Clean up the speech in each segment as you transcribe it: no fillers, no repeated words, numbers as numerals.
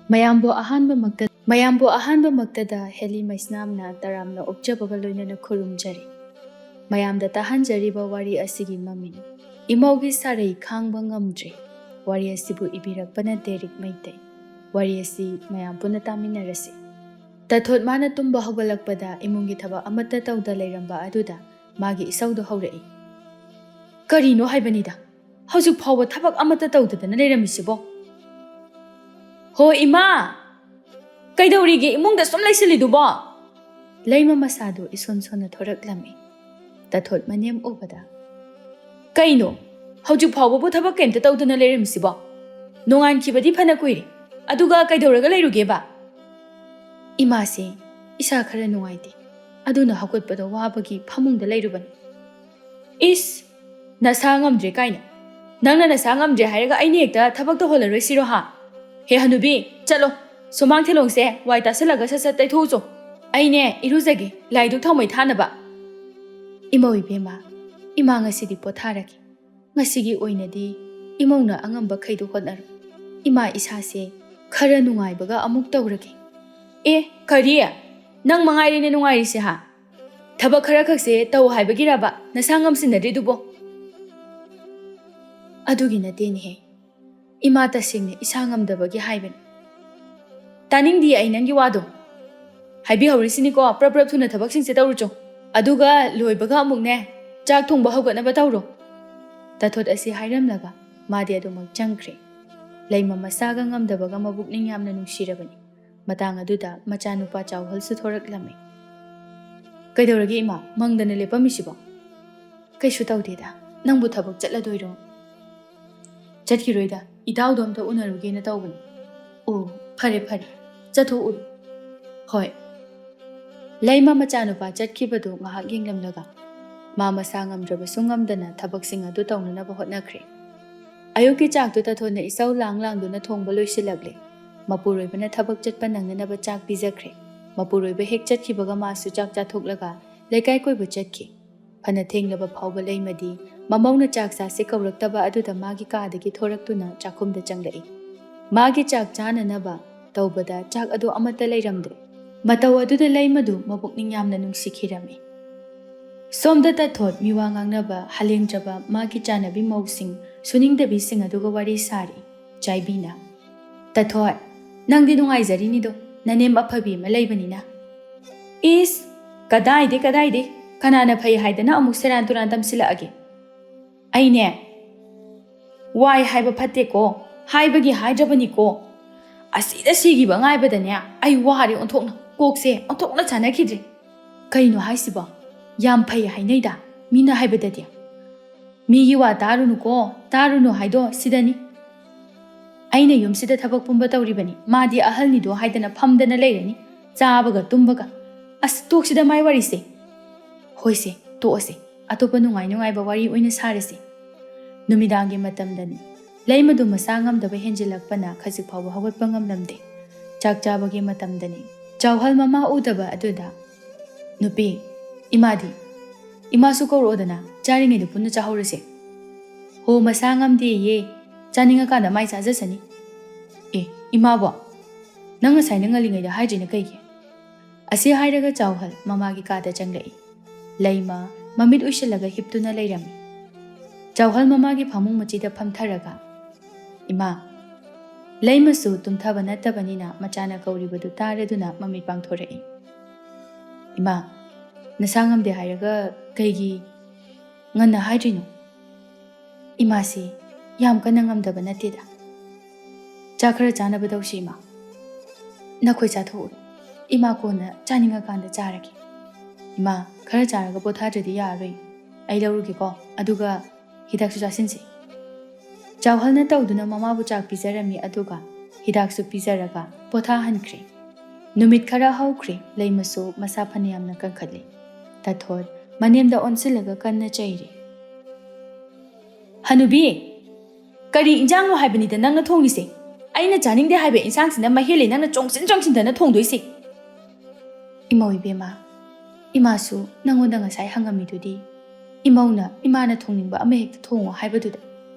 ꯃꯌꯥꯝꯕꯨ ꯑꯍꯥꯟꯕꯃꯛꯇꯗ ꯍꯦꯂꯤ ꯃꯩꯁꯅꯥꯝꯅ ꯇꯔꯥꯝꯅ ꯑꯣꯛꯆꯕꯒ ꯂꯣꯏꯅꯅ ꯈꯨꯔꯨꯝꯖꯔꯤ꯫ ꯃꯌꯥꯝꯗ ꯇꯥꯍꯟꯖꯔꯤꯕ ꯋꯥꯔꯤ ꯑꯁꯤꯒꯤ ꯃꯃꯤꯡ ꯏꯃꯧꯒꯤ ꯁꯥꯔꯩ ꯈꯥꯡꯕ ꯉꯝꯗ꯭ꯔꯦ꯫ ꯋꯥꯔꯤ ꯑꯁꯤꯕꯨ ꯏꯕꯤꯔꯛꯄꯅ ꯗꯦꯔꯤꯛ ꯃꯩꯇꯩ꯫ ꯋꯥꯔꯤ ꯑꯁꯤ ꯃꯌꯥꯝ ꯄꯨꯟꯅ ꯇꯥꯃꯤꯟꯅꯔꯁꯤ꯫ ꯇꯊꯣꯠ ꯃꯥꯅ ꯇꯨꯝꯕ ꯍꯧꯒꯠꯂꯛꯄꯗ ꯏꯃꯨꯡꯒꯤ ꯊꯕꯛ ꯑꯃꯠꯇ ꯇꯧꯗ ꯂꯩꯔꯝꯕ ꯑꯗꯨꯗ ꯃꯥꯒꯤ ꯏꯁꯧꯗꯨ ꯍꯧꯔꯛꯏ꯫ ꯀꯔꯤꯅꯣ ꯍꯥꯏꯕꯅꯤꯗ, ꯍꯧꯖꯤꯛ ꯐꯥꯎꯕ ꯊꯕꯛ ꯑꯃꯠꯇ ꯇꯧꯗꯗꯅ ꯂꯩꯔꯝꯃꯤꯁꯤꯕꯣ? ꯍꯣ ꯏꯃꯥ, ꯀꯩꯗꯧꯔꯤꯒꯦ ꯏꯃꯨꯡꯗ ꯁꯨꯝ ꯂꯩꯁꯤꯜꯂꯤꯗꯨꯕꯣ? ꯂꯩꯃ ꯃꯁꯥꯗꯨ ꯏꯁꯣꯟ ꯁꯣꯟꯅ ꯊꯣꯔꯛꯂꯝꯃꯤ꯫ ꯇꯊꯣꯠ ꯃꯅꯦꯝ ꯎꯕꯗ, ꯀꯩꯅꯣ ꯍꯧꯖꯤꯛ ꯐꯥꯎꯕꯕꯨ ꯊꯕꯛ ꯀꯩꯝꯇ ꯇꯧꯗꯅ ꯂꯩꯔꯝꯃꯤꯁꯤꯕꯣ? ꯅꯣꯡꯉꯥꯟꯈꯤꯕꯗꯤ ꯐꯅ ꯀꯨꯏꯔꯦ, ꯑꯗꯨꯒ ꯀꯩꯗꯧꯔꯒ ꯂꯩꯔꯨꯒꯦꯕ? ꯏꯃꯥꯁꯦ ꯏꯁꯥ ꯈꯔ ꯅꯨꯡꯉꯥꯏꯇꯦ, ꯑꯗꯨꯅ ꯍꯧꯒꯠꯄꯗ ꯋꯥꯕꯒꯤ ꯐꯃꯨꯡꯗ ꯂꯩꯔꯨꯕꯅꯤ꯫ ꯏꯁ, ꯅꯁꯥꯉꯝꯗ꯭ꯔꯦ ꯀꯥꯏꯅ? ꯅꯪꯅ ꯅꯁꯥ ꯉꯝꯗ꯭ꯔꯦ ꯍꯥꯏꯔꯒ ꯑꯩꯅ ꯍꯦꯛꯇ ꯊꯕꯛ ꯇꯧꯍꯜꯂꯔꯣꯏꯁꯤꯔꯣ ꯍꯥ? ꯍꯦ ꯍꯅꯨꯕꯤ, ꯆꯠꯂꯣ, ꯁꯨꯃꯥꯡ ꯊꯦꯂꯣꯡꯁꯦ ꯋꯥꯏ ꯇꯥꯁꯜꯂꯒ ꯁꯠ ꯁꯠ ꯇꯩꯊꯣꯛꯎꯆꯣ꯫ ꯑꯩꯅꯦ ꯏꯔꯨꯖꯒꯦ, ꯂꯥꯏꯗꯨꯛ ꯊꯥꯎꯃꯩ ꯊꯥꯅꯕ꯫ ꯏꯃꯧ ꯏꯕꯦꯝꯃ, ꯏꯃꯥ ꯉꯁꯤꯗꯤ ꯄꯣꯊꯥꯔꯒꯦ꯫ ꯉꯁꯤꯒꯤ ꯑꯣꯏꯅꯗꯤ ꯏꯃꯧꯅ ꯑꯉꯝꯕꯈꯩꯗꯨ ꯍꯣꯠꯅꯔꯣ꯫ ꯏꯃꯥ ꯏꯁꯥꯁꯦ ꯈꯔ ꯅꯨꯡꯉꯥꯏꯕꯒ ꯑꯃꯨꯛ ꯇꯧꯔꯒꯦ꯫ ꯑꯦ ꯀꯔꯤ? ꯅꯪ ꯃꯉꯥꯏꯔꯦꯅꯦ ꯅꯨꯡꯉꯥꯏꯔꯤꯁꯦ ꯍꯥ? ꯊꯕꯛ ꯈꯔ ꯈꯛꯁꯦ ꯇꯧ ꯍꯥꯏꯕꯒꯤꯔꯕ ꯅꯁꯥ ꯉꯝꯁꯤꯟꯅꯗ꯭ꯔꯤꯗꯨꯕꯣ? ꯑꯗꯨꯒꯤ ꯅꯠꯇꯦꯅꯦꯍꯦ, ꯏꯃꯥ ꯇꯁꯦꯡꯅ ꯏꯁꯥ ꯉꯝꯗꯕꯒꯤ ꯍꯥꯏꯕꯅꯤ꯫ ꯇꯥꯅꯤꯡꯗꯤꯌꯦ ꯑꯩ ꯅꯪꯒꯤ ꯋꯥꯗꯣ꯫ ꯍꯥꯏꯕꯤꯍꯧꯔꯤꯁꯤꯅꯤꯀꯣ, ꯄ꯭ꯔꯞ ꯊꯨꯅ ꯊꯕꯛꯁꯤꯡꯁꯦ ꯇꯧꯔꯨꯆꯣ, ꯑꯗꯨꯒ ꯂꯣꯏꯕꯒ ꯑꯃꯨꯛꯅꯦ ꯆꯥꯛ ꯊꯣꯡꯕ ꯍꯧꯒꯠꯅꯕ ꯇꯧꯔꯣ꯫ ꯇꯊꯣꯠ ꯑꯁꯤ ꯍꯥꯏꯔꯝꯂꯒ ꯃꯥꯗꯤ ꯑꯗꯨꯃꯛ ꯆꯪꯈ꯭ꯔꯦ꯫ ꯂꯩꯃ ꯃꯁꯥꯒ ꯉꯝꯗꯕꯒ ꯃꯕꯨꯛꯅꯤꯡ ꯌꯥꯝꯅ ꯅꯨꯡꯁꯤꯔꯕꯅꯤ꯫ ꯃꯇꯥꯡ ꯑꯗꯨꯗ ꯃꯆꯥꯅꯨꯄꯥ ꯆꯥꯎꯍꯜꯁꯨ ꯊꯣꯔꯛꯂꯝꯃꯤ꯫ ꯀꯩꯗꯧꯔꯒꯦ ꯏꯃꯥ, ꯃꯪꯗꯅ ꯂꯦꯞꯄꯝꯃꯤꯁꯤꯕꯣ? ꯀꯩꯁꯨ ꯇꯧꯗꯦꯗ, ꯅꯪꯕꯨ ꯊꯕꯛ ꯆꯠꯂꯗꯣꯏꯔꯣ? ꯆꯠꯈꯤꯔꯣꯏꯗ, ꯏꯇꯥꯎꯗꯣ ꯑꯝꯇ ꯎꯅꯔꯨꯒꯦꯅ ꯇꯧꯕꯅꯤ꯫ ꯑꯣ ꯐꯔꯦ ꯐꯔꯦ, ꯆꯠꯊꯣꯛꯎꯔꯣ꯫ ꯍꯣꯏ꯫ ꯂꯩꯃ ꯃꯆꯥꯅꯨꯄꯥ ꯆꯠꯈꯤꯕꯗꯨ ꯉꯥꯏꯍꯥꯛ ꯌꯦꯡꯂꯝꯂꯒ ꯃꯥ ꯃꯁꯥ ꯉꯝꯗ꯭ꯔꯕꯁꯨ ꯉꯝꯗꯅ ꯊꯕꯛꯁꯤꯡ ꯑꯗꯨ ꯇꯧꯅꯅꯕ ꯍꯣꯠꯅꯈ꯭ꯔꯦ꯫ ꯑꯌꯨꯛꯀꯤ ꯆꯥꯛꯇꯨ ꯇꯊꯣꯠꯅ ꯏꯁꯧ ꯂꯥꯡꯗꯨꯅ ꯊꯣꯡꯕ ꯂꯣꯏꯁꯤꯜꯂꯛꯂꯦ꯫ ꯃꯄꯨꯔꯣꯏꯕꯅ ꯊꯕꯛ ꯆꯠꯄ ꯅꯪꯅꯅꯕ ꯆꯥꯛ ꯄꯤꯖꯈ꯭ꯔꯦ꯫ ꯃꯄꯨꯔꯣꯏꯕ ꯍꯦꯛ ꯆꯠꯈꯤꯕꯒ ꯃꯥꯁꯨ ꯆꯥꯛ ಚಾꯊꯣꯛꯂꯒ ꯂꯩꯀꯥꯏ ꯀꯣꯏꯕ ꯆꯠꯈꯤ꯫ ꯐꯅ ꯊꯦꯡꯂꯕ ꯐꯥꯎꯕ ꯂꯩꯃꯗꯤ ꯃꯃꯧꯅ ꯆꯥꯛ ꯆꯥꯁꯦ ꯀꯧꯔꯛꯇꯕ ꯑꯗꯨꯗ ꯃꯥꯒꯤ ꯀꯥꯗꯒꯤ ꯊꯣꯔꯛꯇꯨꯅ ꯆꯥꯛꯈꯨꯝꯗ ꯆꯪꯂꯛꯏ꯫ ꯃꯥꯒꯤ ꯆꯥꯛ ꯆꯥꯅꯅꯕ ꯇꯧꯕꯗ ꯆꯥꯛ ꯑꯗꯨ ꯑꯃꯠꯇ ꯂꯩꯔꯝꯗ꯭ꯔꯦ꯫ ꯃꯇꯧ ꯑꯗꯨꯗ ꯂꯩꯃꯗꯨ ꯃꯄꯨꯛꯅꯤꯡ ꯌꯥꯝꯅ ꯅꯨꯡꯁꯤꯈꯤꯔꯝꯃꯤ꯫ ꯁꯣꯝꯗ ꯇꯊꯣꯠ ꯃꯤꯋꯥ ꯉꯥꯡꯅꯕ ꯍꯥꯂꯦꯡꯗ꯭ꯔꯕ ꯃꯥꯒꯤ ꯆꯥꯅꯕꯤ ꯃꯧꯁꯤꯡ ꯁꯨꯅꯤꯡꯗꯕꯤꯁꯤꯡ ꯑꯗꯨꯒ ꯋꯥꯔꯤ ꯁꯥꯔꯤ꯫ ꯆꯥꯏꯕꯤꯅ, ꯇꯊꯣꯠ, ꯅꯪꯗꯤ ꯅꯨꯡꯉꯥꯏꯖꯔꯤꯅꯤꯗꯣ, ꯅꯅꯦꯝ ꯑꯐꯕꯤ ꯑꯃ ꯂꯩꯕꯅꯤꯅ꯫ ꯏꯁ, ꯀꯗꯥꯏꯗꯩ ꯀꯅꯥꯅ ꯐꯩ ꯍꯥꯏꯗꯅ ꯑꯃꯨꯛ ꯁꯦꯔꯥꯟ ꯇꯨꯔꯥꯟ ꯇꯝꯁꯤꯜꯂꯛꯑꯒꯦ? ꯑꯩꯅꯦ ꯋꯥꯏ ꯍꯥꯏꯕ ꯐꯠꯇꯦꯀꯣ, ꯍꯥꯏꯕꯒꯤ ꯍꯥꯏꯗ꯭ꯔꯕꯅꯤꯀꯣ꯫ ꯑꯁꯤꯗ ꯁꯤꯈꯤꯕ ꯉꯥꯏꯕꯗꯅꯦ ꯑꯩ ꯋꯥꯔꯦ ꯑꯣꯟꯊꯣꯛꯅ, ꯀꯣꯛꯁꯦ ꯑꯣꯟꯊꯣꯛꯅ ꯆꯥꯅꯈꯤꯗ꯭ꯔꯦ꯫ ꯀꯩꯅꯣ ꯍꯥꯏꯁꯤꯕꯣ? ꯌꯥꯝ ꯐꯩ ꯍꯥꯏꯅꯩꯗ ꯃꯤꯅ ꯍꯥꯏꯕꯗꯗꯤ꯫ ꯃꯤꯒꯤ ꯋꯥ ꯇꯥꯔꯨꯅꯨ ꯍꯥꯏꯗꯣ ꯁꯤꯗꯅꯤ꯫ ꯑꯩꯅ ꯌꯨꯝꯁꯤꯗ ꯊꯕꯛ ꯄꯨꯝꯕ ꯇꯧꯔꯤꯕꯅꯤ, ꯃꯥꯗꯤ ꯑꯍꯜꯅꯤꯗꯣ ꯍꯥꯏꯗꯅ ꯐꯝꯗꯅ ꯂꯩꯔꯅꯤ, ꯆꯥꯕꯒ ꯇꯨꯝꯕꯒ꯫ ꯑꯁ ꯇꯣꯛꯁꯤꯗ ꯃꯥꯏ ꯋꯥꯔꯤꯁꯦ꯫ ꯍꯣꯏꯁꯦ ꯇꯣꯛꯑꯁꯦ, ꯑꯇꯣꯞꯄ ꯅꯨꯡꯉꯥꯏꯕ ꯋꯥꯔꯤ ꯑꯣꯏꯅ ꯁꯥꯔꯁꯤ꯫ ꯅꯨꯃꯤꯗꯥꯡꯒꯤ ꯃꯇꯝꯗꯅꯤ꯫ ꯂꯩꯃꯗꯨ ꯃꯁꯥ ꯉꯝꯗꯕ ꯍꯦꯟꯖꯤꯜꯂꯛꯄꯅ ꯈꯖꯤꯛ ꯐꯥꯎꯕ ꯍꯧꯒꯠꯄ ꯉꯝꯂꯝꯗꯦ꯫ ꯆꯥꯛ ꯆꯥꯕꯒꯤ ꯃꯇꯝꯗꯅꯤ꯫ ꯆꯥꯎꯍꯜ ꯃꯃꯥ ꯎꯗꯕ ꯑꯗꯨꯗ, ꯅꯨꯄꯤ, ꯏꯃꯥꯗꯤ? ꯏꯃꯥꯁꯨ ꯀꯧꯔꯛꯑꯣꯗꯅ, ꯆꯥꯔꯤꯉꯩꯗ ꯄꯨꯟꯅ ꯆꯥꯍꯧꯔꯁꯦ꯫ ꯍꯣ ꯃꯁꯥ ꯉꯝꯗꯦꯌꯦ, ꯆꯥꯅꯤꯡꯉꯀꯥꯟꯗ ꯃꯥꯏ ꯆꯥꯖꯁꯅꯤ꯫ ꯑꯦ ꯏꯃꯥꯕꯣ, ꯅꯪ ꯉꯁꯥꯏꯅ ꯉꯜꯂꯤꯉꯩꯗ ꯍꯥꯏꯗ꯭ꯔꯤꯅ ꯀꯩꯒꯤ? ꯑꯁꯤ ꯍꯥꯏꯔꯒ ꯆꯥꯎꯍꯜ ꯃꯃꯥꯒꯤ ꯀꯥꯗ ꯆꯪꯂꯛꯏ꯫ ꯂꯩꯃ ꯃꯃꯤꯠ ꯎꯏꯁꯤꯜꯂꯒ ꯍꯤꯞꯇꯨꯅ ꯂꯩꯔꯝꯃꯤ꯫ ꯆꯥꯎꯍꯜ ꯃꯃꯥꯒꯤ ꯐꯃꯨꯡ ꯃꯆꯤꯗ ꯐꯝꯊꯔꯒ, ꯏꯃꯥ, ꯂꯩꯃꯁꯨ ꯇꯨꯝꯊꯕ ꯅꯠꯇꯕꯅꯤꯅ ꯃꯆꯥꯅ ꯀꯧꯔꯤꯕꯗꯨ ꯇꯥꯔꯗꯨꯅ ꯃꯃꯤꯠ ꯄꯥꯡꯊꯣꯔꯛꯏ꯫ ꯏꯃꯥ, ꯅꯁꯥ ꯉꯝꯗꯦ ꯍꯥꯏꯔꯒ ꯀꯩꯒꯤ ꯉꯟꯅ ꯍꯥꯏꯗ꯭ꯔꯤꯅꯣ? ꯏꯃꯥꯁꯤ ꯌꯥꯝ ꯀꯟꯅ ꯉꯝꯗꯕ ꯅꯠꯇꯦꯗ꯫ ꯆꯥꯛ ꯈꯔ ꯆꯥꯅꯕ ꯇꯧꯁꯤ ꯏꯃꯥ꯫ ꯅꯈꯣꯏ ꯆꯥꯊꯣꯛꯎꯔꯣ, ꯏꯃꯥ ꯀꯣꯟꯅ ꯆꯥꯅꯤꯡꯉꯀꯥꯟꯗ ꯆꯥꯔꯒꯦ꯫ ꯏꯃꯥ, ꯈꯔ ꯆꯥꯔꯒ ꯄꯣꯊꯥꯗ꯭ꯔꯗꯤ ꯌꯥꯔꯔꯣꯏ, ꯑꯩ ꯂꯧꯔꯨꯒꯦꯀꯣ, ꯑꯗꯨꯒ ꯍꯤꯗꯥꯛꯁꯨ ꯆꯥꯁꯤꯟꯁꯤ꯫ ꯆꯥꯎꯍꯜꯅ ꯇꯧꯗꯨꯅ ꯃꯃꯥꯕꯨ ꯆꯥꯛ ꯄꯤꯖꯔꯝꯃꯤ, ꯑꯗꯨꯒ ꯍꯤꯗꯥꯛꯁꯨ ꯄꯤꯖꯔꯒ ꯄꯣꯊꯥꯍꯟꯈ꯭ꯔꯦ꯫ ꯅꯨꯃꯤꯠ ꯈꯔ ꯍꯧꯈ꯭ꯔꯦ꯫ ꯂꯩꯃꯁꯨ ꯃꯁꯥ ꯐꯅꯌꯥꯝꯅ ꯀꯟꯈꯠꯂꯦ꯫ ꯇꯊꯣꯠ ꯃꯅꯦꯝꯗ ꯑꯣꯟꯁꯤꯜꯂꯒ ꯀꯟꯅ ꯆꯩꯔꯤ꯫ ꯍꯅꯨꯕꯤ, ꯀꯔꯤ ꯏꯟꯖꯥꯡꯅꯣ ꯍꯥꯏꯕꯅꯤꯗ ꯅꯪꯅ ꯊꯣꯡꯉꯤꯁꯦ? ꯑꯩꯅ ꯆꯥꯅꯤꯡꯗꯦ ꯍꯥꯏꯕ ꯏꯟꯁꯥꯡꯁꯤꯅ ꯃꯍꯦꯜꯂꯤ ꯅꯪꯅ ꯆꯣꯡꯁꯤꯟꯗꯅ ꯊꯣꯡꯗꯣꯏꯁꯦ꯫ ꯏꯃꯧ ꯏꯕꯦꯝꯃ, ꯏꯃꯥꯁꯨ ꯅꯪꯉꯣꯟꯗ ꯉꯁꯥꯏ ꯍꯪꯉꯝꯃꯤꯗꯨꯗꯤ, ꯏꯃꯧꯅ ꯏꯃꯥꯅ ꯊꯣꯡꯅꯤꯡꯕ ꯑꯃ ꯍꯦꯛꯇ ꯊꯣꯡꯉꯣ ꯍꯥꯏꯕꯗꯨꯗ꯫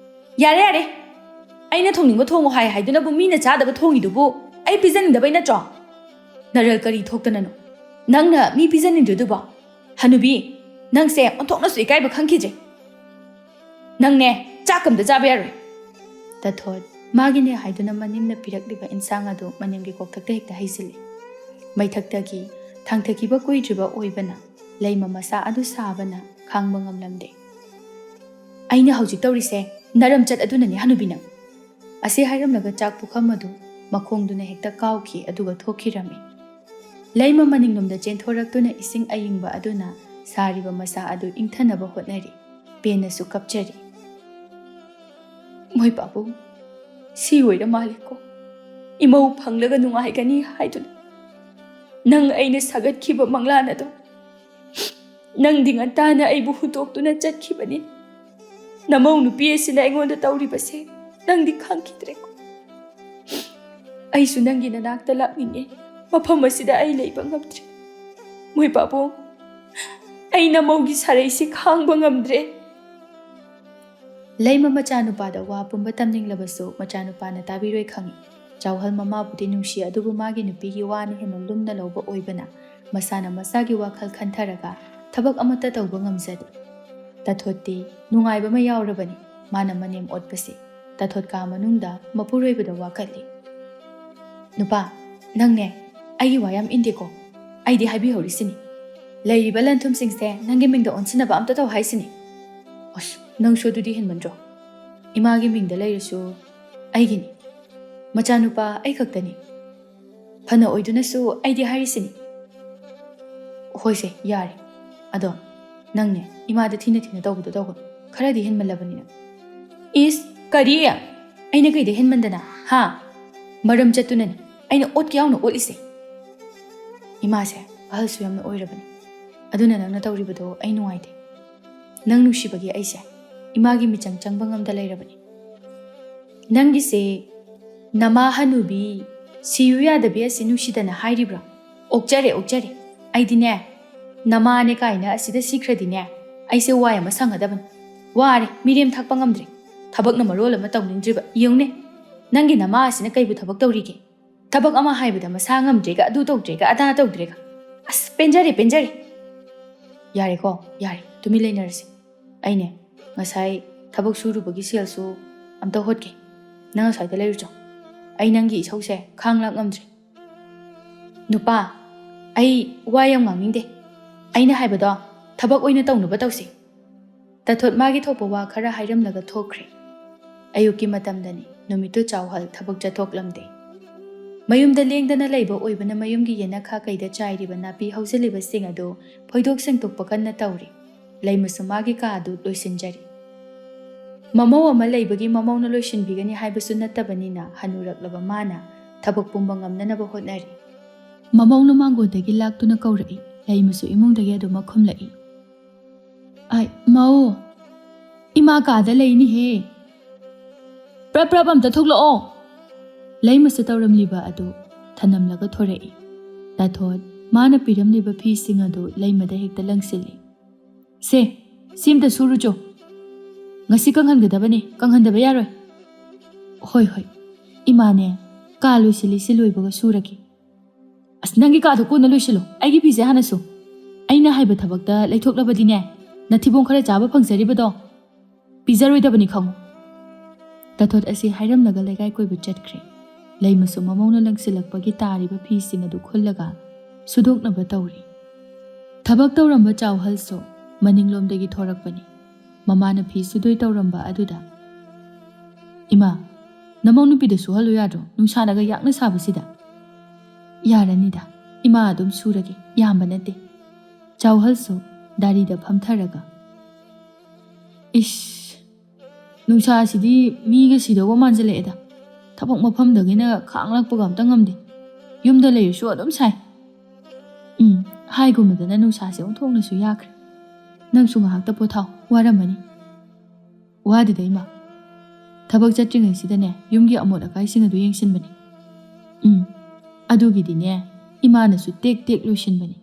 ꯌꯥꯔꯦ, ꯑꯩꯅ ꯊꯣꯡꯅꯤꯡꯕ ꯊꯣꯡꯉꯣ ꯍꯥꯏꯗꯨꯅꯕꯨ ꯃꯤꯅ ꯆꯥꯗꯕ ꯊꯣꯡꯉꯤꯗꯨꯕꯨ ꯑꯩ ꯄꯤꯖꯅꯤꯡꯗꯕꯩ ꯅꯠꯇ꯭ꯔꯣ? ꯅꯔꯜ ꯀꯔꯤ ꯊꯣꯛꯇꯅꯅꯣ? ꯅꯪꯅ ꯃꯤ ꯄꯤꯖꯅꯤꯡꯗ꯭ꯔꯤꯗꯨꯕꯣ? ꯍꯅꯨꯕꯤ, ꯅꯪꯁꯦ ꯑꯣꯟꯊꯣꯛꯅꯁꯨ ꯏꯀꯥꯏꯕ ꯈꯪꯈꯤꯗ꯭ꯔꯦ. ꯅꯪꯅꯦ ꯆꯥꯛ ꯑꯝꯇ ꯆꯥꯕ ꯌꯥꯔꯣꯏ. ꯇꯥꯊꯣꯠ ꯃꯥꯒꯤꯅꯦ ꯍꯥꯏꯗꯨꯅ ꯃꯅꯤꯝꯅ ꯄꯤꯔꯛꯂꯤꯕ ꯏꯟꯁꯥꯡ ꯑꯗꯨ ꯃꯅꯤꯝꯒꯤ ꯀꯣꯛꯊꯛꯇ ꯍꯦꯛꯇ ꯍꯩꯖꯤꯜꯂꯤ. ꯃꯩꯊꯛꯇꯒꯤ ꯊꯥꯡꯊꯈꯤꯕ ꯀꯨꯏꯗ꯭ꯔꯤꯕ ꯑꯣꯏꯕꯅ ꯂꯩꯃ ꯃꯁꯥ ꯑꯗꯨ ꯁꯥꯕꯅ ꯈꯥꯡꯕ ꯉꯝꯂꯝꯗꯦ. ꯑꯩꯅ ꯍꯧꯖꯤꯛ ꯇꯧꯔꯤꯁꯦ ꯅꯔꯝꯆꯠ ꯑꯗꯨꯅꯅꯦ ꯍꯅꯨꯕꯤ ꯅꯪ. ꯑꯁꯤ ꯍꯥꯏꯔꯝꯂꯒ ꯆꯥꯛ ꯄꯨꯈꯝ ꯑꯗꯨ ꯃꯈꯣꯡꯗꯨꯅ ꯍꯦꯛꯇ ꯀꯥꯎꯈꯤ ꯑꯗꯨꯒ ꯊꯣꯛꯈꯤꯔꯝꯃꯤ. ꯂꯩꯃ ꯃꯅꯤꯡꯂꯣꯝꯗ ꯆꯦꯟꯊꯣꯔꯛꯇꯨꯅ ꯏꯁꯤꯡ ꯑꯏꯪꯕ ꯑꯗꯨꯅ ꯁꯥꯔꯤꯕ ꯃꯁꯥ ꯑꯗꯨ ꯏꯪꯊꯅꯕ ꯍꯣꯠꯅꯔꯤ. ꯄꯦꯟꯅꯁꯨ ꯀꯞꯆꯔꯤ. ꯃꯣꯏ ꯄꯥꯕꯨꯡ, ꯁꯤ ꯑꯣꯏꯔ ꯃꯥꯜꯂꯦꯀꯣ ꯏꯃꯧ ꯐꯪꯂꯒ ꯅꯨꯡꯉꯥꯏꯒꯅꯤ ꯍꯥꯏꯗꯨꯅ. ꯅꯪ ꯑꯩꯅ ꯁꯥꯒꯠꯈꯤꯕ ꯃꯪꯂꯥꯟ ꯑꯗꯣ ꯅꯪꯗꯤ ꯉꯟꯇꯥꯅ ꯑꯩꯕꯨ ꯍꯨꯟꯗꯣꯛꯇꯨꯅ ꯆꯠꯈꯤꯕꯅꯤ. ꯅꯃꯧ ꯅꯨꯄꯤ ꯑꯁꯤꯅ ꯑꯩꯉꯣꯟꯗ ꯇꯧꯔꯤꯕꯁꯦ ꯅꯪꯗꯤ ꯈꯪꯈꯤꯗ꯭ꯔꯦꯀꯣ. ꯑꯩꯁꯨ ꯅꯪꯒꯤ ꯅꯅꯥꯛꯇ ꯂꯥꯛꯅꯤꯡꯉꯦ. ꯃꯐꯝ ꯑꯁꯤꯗ ꯑꯩ ꯂꯩꯕ ꯉꯝꯗ꯭ꯔꯦ. ꯃꯣꯏ ꯄꯥꯕꯨꯡ, ꯑꯩ ꯅꯃꯧꯒꯤ ꯁꯥꯔꯩꯁꯤ ꯈꯥꯡꯕ ꯉꯝꯗ꯭ꯔꯦ. ꯂꯩꯃ ꯃꯆꯥꯅꯨꯄꯥꯗ ꯋꯥ ꯄꯨꯝꯕ ꯇꯝꯅꯤꯡꯂꯕꯁꯨ ꯃꯆꯥꯅꯨꯄꯥꯅ ꯇꯥꯕꯤꯔꯣꯏ ꯈꯪꯏ. ꯆꯥꯎꯍꯜ ꯃꯃꯥꯕꯨꯗꯤ ꯅꯨꯡꯁꯤ ꯑꯗꯨꯕꯨ ꯃꯥꯒꯤ ꯅꯨꯄꯤꯒꯤ ꯋꯥꯅ ꯍꯦꯟꯅ ꯂꯨꯝꯅ ꯂꯧꯕ ꯑꯣꯏꯕꯅ ꯃꯁꯥꯅ ꯃꯁꯥꯒꯤ ꯋꯥꯈꯜ ꯈꯟꯊꯔꯒ ꯊꯕꯛ ꯑꯃꯠꯇ ꯇꯧꯕ ꯉꯝꯖꯗꯦ. ꯇꯥꯊꯣꯠꯇꯤ ꯅꯨꯡꯉꯥꯏꯕ ꯑꯃ ꯌꯥꯎꯔꯕꯅꯤ ꯃꯥꯅ ꯃꯅꯦꯝ ꯑꯣꯠꯄꯁꯤ. ꯇꯥꯊꯣꯠ ꯀꯥ ꯃꯅꯨꯡꯗ ꯃꯄꯨꯔꯣꯏꯕꯗ ꯋꯥꯀꯠꯂꯤ. ꯅꯨꯄꯥ, ꯅꯪꯅꯦ ꯑꯩꯒꯤ ꯋꯥ ꯌꯥꯝ ꯏꯟꯗꯦꯀꯣ. ꯑꯩꯗꯤ ꯍꯥꯏꯕꯤꯍꯧꯔꯤꯁꯤꯅꯤ. ꯂꯩꯔꯤꯕ ꯂꯟꯊꯨꯝꯁꯤꯡꯁꯦ ꯅꯪꯒꯤ ꯃꯤꯡꯗ ꯑꯣꯟꯁꯤꯟꯅꯕ ꯑꯝꯇ ꯇꯧ ꯍꯥꯏꯁꯤꯅꯤ. ꯑꯁ, ꯅꯪꯁꯨ ꯑꯗꯨꯗꯤ ꯍꯦꯟꯃꯟꯗ꯭ꯔꯣ? ꯏꯃꯥꯒꯤ ꯃꯤꯡꯗ ꯂꯩꯔꯁꯨ ꯑꯩꯒꯤꯅꯤ. ꯃꯆꯥꯅꯨꯄꯥ ꯑꯩ ꯈꯛꯇꯅꯤ. ꯐꯅ ꯑꯣꯏꯗꯨꯅꯁꯨ ꯑꯩꯗꯤ ꯍꯥꯏꯔꯤꯁꯤꯅꯤ. ꯍꯣꯏꯁꯦ ꯌꯥꯔꯦ. ꯑꯗꯣ ꯅꯪꯅꯦ ꯏꯃꯥꯗ ꯊꯤꯅ ꯊꯤꯅ ꯇꯧꯕꯗꯣ ꯇꯧꯒꯅꯨ. ꯈꯔꯗꯤ ꯍꯦꯟꯃꯜꯂꯕꯅꯤꯅ. ꯏꯁ, ꯀꯔꯤ? ꯑꯩꯅ ꯀꯩꯗ ꯍꯦꯟꯃꯟꯗꯅ? ꯍꯥ? ꯃꯔꯝ ꯆꯠꯇꯨꯅꯅꯤ ꯑꯩꯅ ꯑꯣꯠꯀ ꯌꯥꯎꯅ ꯑꯣꯠꯂꯤꯁꯦ. ꯏꯃꯥꯁꯦ ꯑꯍꯜꯁꯨ ꯌꯥꯝꯅ ꯑꯣꯏꯔꯕꯅꯤ. ꯑꯗꯨꯅ ꯅꯪꯅ ꯇꯧꯔꯤꯕꯗꯣ ꯑꯩ ꯅꯨꯡꯉꯥꯏꯇꯦ. ꯅꯪ ꯅꯨꯡꯁꯤꯕꯒꯤ ꯑꯩꯁꯦ ꯏꯃꯥꯒꯤ ꯃꯤꯆꯪ ꯆꯪꯕ ꯉꯝꯗ ꯂꯩꯔꯕꯅꯤ. ꯅꯪꯒꯤꯁꯦ ꯅꯃꯥ ꯍꯅꯨꯕꯤ ꯁꯤꯌꯨ ꯌꯥꯗꯕꯤ ꯑꯁꯤ ꯅꯨꯡꯁꯤꯗꯅ ꯍꯥꯏꯔꯤꯕ꯭ꯔꯥ? ꯑꯣꯛꯆꯔꯦ ꯑꯣꯛꯆꯔꯦ. ꯑꯩꯗꯤꯅꯦ ꯅꯃꯥꯅꯦ ꯀꯥꯏꯅ ꯑꯁꯤꯗ ꯁꯤꯈ꯭ꯔꯗꯤꯅꯦ ꯑꯩꯁꯦ ꯋꯥꯏ ꯑꯃ ꯁꯪꯒꯗꯕꯅꯤ. ꯋꯥꯔꯦ, ꯃꯤꯔꯦꯝ ꯊꯛꯄ ꯉꯝꯗ꯭ꯔꯦ. ꯊꯕꯛꯅ ꯃꯔꯣꯜ ꯑꯃ ꯇꯧꯅꯤꯡꯗ꯭ꯔꯤꯕ. ꯌꯦꯡꯎꯅꯦ, ꯅꯪꯒꯤ ꯅꯃꯥ ꯑꯁꯤꯅ ꯀꯩꯕꯨ ꯊꯕꯛ ꯇꯧꯔꯤꯒꯦ? ꯊꯕꯛ ꯑꯃ ꯍꯥꯏꯕꯗ ꯃꯁꯥ ꯉꯝꯗ꯭ꯔꯦꯒ ꯑꯗꯨ ꯇꯧꯗ꯭ꯔꯦꯒ ꯑꯗꯥ ꯇꯧꯗ꯭ꯔꯦꯒ. ꯑꯁ, ꯄꯦꯟꯖꯔꯦ ꯄꯦꯟꯖꯔꯦ. ꯌꯥꯔꯦꯀꯣ, ꯌꯥꯔꯦ, ꯇꯨꯃꯤꯟ ꯂꯩꯅꯔꯁꯤ. ꯑꯩꯅꯦ ꯉꯁꯥꯏ ꯊꯕꯛ ꯁꯨꯔꯨꯕꯒꯤ ꯁꯦꯜꯁꯨ ꯑꯝꯇ ꯍꯣꯠꯀꯦ. ꯅꯪ ꯑꯁ꯭ꯋꯥꯏꯗ ꯂꯩꯔꯨꯆꯣ. ꯑꯩ ꯅꯪꯒꯤ ꯏꯁꯧꯁꯦ ꯈꯥꯡ ꯂꯥꯛ ꯉꯝꯗ꯭ꯔꯦ. ꯅꯨꯄꯥ, ꯑꯩ ꯋꯥ ꯌꯥꯝ ꯉꯥꯡꯅꯤꯡꯗꯦ. ꯑꯩꯅ ꯍꯥꯏꯕꯗꯣ ꯊꯕꯛ ꯑꯣꯏꯅ ꯇꯧꯅꯕ ꯇꯧꯁꯤ. ꯇꯥꯊꯣꯠ ꯃꯥꯒꯤ ꯊꯣꯛꯄ ꯋꯥ ꯈꯔ ꯍꯥꯏꯔꯝꯂꯒ ꯊꯣꯛꯈ꯭ꯔꯦ. ꯑꯌꯨꯛꯀꯤ ꯃꯇꯝꯗꯅꯤ. ꯅꯨꯃꯤꯠꯇꯨ ꯆꯥꯎꯍꯜ ꯊꯕꯛ ꯆꯠꯊꯣꯛꯂꯝꯗꯦ. ꯃꯌꯨꯝꯗ ꯂꯦꯡꯗꯅ ꯂꯩꯕ ꯑꯣꯏꯕꯅ ꯃꯌꯨꯝꯒꯤ ꯌꯦꯅꯈꯥ ꯀꯩꯗ ꯆꯥꯏꯔꯤꯕ ꯅꯥꯄꯤ ꯍꯧꯖꯤꯜꯂꯤꯕꯁꯤꯡ ꯑꯗꯨ ꯐꯣꯏꯗꯣꯛ ꯁꯦꯡꯗꯣꯛꯄ ꯀꯟꯅ ꯇꯧꯔꯤ. ꯂꯩꯃꯁꯨ ꯃꯥꯒꯤ ꯀꯥ ꯑꯗꯨ ꯂꯣꯏꯁꯤꯟꯖꯔꯤ. ꯃꯃꯧ ꯑꯃ ꯂꯩꯕꯒꯤ ꯃꯃꯧꯅ ꯂꯣꯏꯁꯤꯟꯕꯤꯒꯅꯤ ꯍꯥꯏꯕꯁꯨ ꯅꯠꯇꯕꯅꯤꯅ ꯍꯟꯅꯨꯔꯛꯂꯕ ꯃꯥꯅ ꯊꯕꯛ ꯄꯨꯝꯕ ꯉꯝꯅꯅꯕ ꯍꯣꯠꯅꯔꯤ. ꯃꯃꯧꯅ ꯃꯥꯡꯒꯣꯟꯗꯒꯤ ꯂꯥꯛꯇꯨꯅ ꯀꯧꯔꯛꯏ. ꯂꯩꯃꯁꯨ ꯏꯃꯨꯡꯗꯒꯤ ꯑꯗꯨꯃꯛ ꯈꯨꯝꯂꯛꯏ. ꯑꯩ ꯃꯧ, ꯏꯃꯥ ꯀꯥꯗ ꯂꯩꯅꯤꯍꯦ. ꯄ꯭ꯔꯞ ꯑꯝꯇ ꯊꯣꯛꯂꯛꯑꯣ. ꯂꯩꯃꯁꯨ ꯇꯧꯔꯝꯂꯤꯕ ꯑꯗꯨ ꯊꯅꯝꯂꯒ ꯊꯣꯔꯛꯏ. ꯇꯥꯊꯣꯠ ꯃꯥꯅ ꯄꯤꯔꯝꯂꯤꯕ ꯐꯤꯁꯤꯡ ꯑꯗꯨ ꯂꯩꯃꯗ ꯍꯦꯛꯇ ꯂꯪꯁꯤꯜꯂꯤ. ꯁꯦ, ꯁꯤꯝꯇ ꯁꯨꯔꯨꯆꯣ. ꯉꯁꯤ ꯀꯪꯍꯟꯒꯗꯕꯅꯤ, ꯀꯪꯍꯟꯗꯕ ꯌꯥꯔꯣꯏ. ꯍꯣꯏ ꯍꯣꯏ, ꯏꯃꯥꯅꯦ ꯀꯥ ꯂꯣꯏꯁꯤꯜꯂꯤꯁꯤ ꯂꯣꯏꯕꯒ ꯁꯨꯔꯒꯦ. ꯑꯁ, ꯅꯪꯒꯤ ꯀꯥꯗꯣ ꯀꯣꯟꯅ ꯂꯣꯏꯁꯤꯜꯂꯣ. ꯑꯩꯒꯤ ꯐꯤꯁꯦ ꯍꯥꯟꯅ ꯁꯨ. ꯑꯩꯅ ꯍꯥꯏꯕ ꯊꯕꯛꯇ ꯂꯩꯊꯣꯛꯂꯕꯗꯤꯅꯦ ꯅꯊꯤꯕꯣꯡ ꯈꯔ ꯆꯥꯕ ꯐꯪꯖꯔꯤꯕꯗꯣ ꯄꯤꯖꯔꯣꯏꯗꯕꯅꯤ ꯈꯪꯉꯨ. ꯇꯥꯊꯣꯠ ꯑꯁꯤ ꯍꯥꯏꯔꯝꯂꯒ ꯂꯩꯀꯥꯏ ꯀꯣꯏꯕ ꯆꯠꯈ꯭ꯔꯦ. ꯂꯩꯃꯁꯨ ꯃꯃꯧꯅ ꯂꯪꯁꯤꯜꯂꯛꯄꯒꯤ ꯇꯥꯔꯤꯕ ꯐꯤꯁꯤꯡ ꯑꯗꯨ ꯈꯨꯜꯂꯒ ꯁꯨꯗꯣꯛꯅꯕ ꯇꯧꯔꯤ. ꯊꯕꯛ ꯇꯧꯔꯝꯕ ꯆꯥꯎꯍꯜꯁꯨ ꯃꯅꯤꯡꯂꯣꯝꯗꯒꯤ ꯊꯣꯔꯛꯄꯅꯤ. ꯃꯃꯥꯅ ꯐꯤ ꯁꯨꯗꯣꯏ ꯇꯧꯔꯝꯕ ꯑꯗꯨꯗ, ꯏꯃꯥ, ꯅꯃꯧ ꯅꯨꯄꯤꯗ ꯁꯨꯍꯜꯂꯨ ꯌꯥꯗ꯭ꯔꯣ? ꯅꯨꯡꯁꯥꯅꯒ ꯌꯥꯛꯅ ꯁꯥꯕꯁꯤꯗ. ꯌꯥꯔꯅꯤꯗ, ꯏꯃꯥ ꯑꯗꯨꯝ ꯁꯨꯔꯒꯦ, ꯌꯥꯝꯕ ꯅꯠꯇꯦ. ꯆꯥꯎꯍꯜꯁꯨ ꯗꯥꯔꯤꯗ ꯐꯝꯊꯔꯒ, ꯏꯁ, ꯅꯨꯡꯁꯥꯁꯤꯗꯤ ꯃꯤꯒ ꯁꯤꯗꯧꯕ ꯃꯥꯟꯖꯜꯂꯛꯑꯦꯗ. ꯊꯕꯛ ꯃꯐꯝꯗꯒꯤꯅ ꯈꯥꯡꯂꯛꯄꯒ ꯑꯝꯇ ꯉꯝꯗꯦ. ꯌꯨꯝꯗ ꯂꯩꯔꯁꯨ ꯑꯗꯨꯝ ꯁꯥꯏ. ꯍꯥꯏꯒꯨꯝꯕꯗꯅ ꯅꯨꯡꯁꯥꯁꯦ ꯑꯣꯟꯊꯣꯛꯅꯁꯨ ꯌꯥꯈ꯭ꯔꯦ. ꯅꯪꯁꯨ ꯉꯥꯏꯍꯥꯛꯇ ꯄꯣꯊꯥꯎ, ꯋꯥꯔꯝꯃꯅꯤ. ꯋꯥꯗꯦꯗ ꯏꯃꯥ. ꯊꯕꯛ ꯆꯠꯇ꯭ꯔꯤꯉꯩꯁꯤꯗꯅꯦ ꯌꯨꯝꯒꯤ ꯑꯃꯣꯠ ꯑꯀꯥꯏꯁꯤꯡ ꯑꯗꯨ ꯌꯦꯡꯁꯤꯟꯕꯅꯤ. ꯑꯗꯨꯒꯤꯗꯤꯅꯦ ꯏꯃꯥꯅꯁꯨ ꯇꯦꯛ ꯇꯦꯛ ꯂꯣꯏꯁꯤꯟꯕꯅꯤ.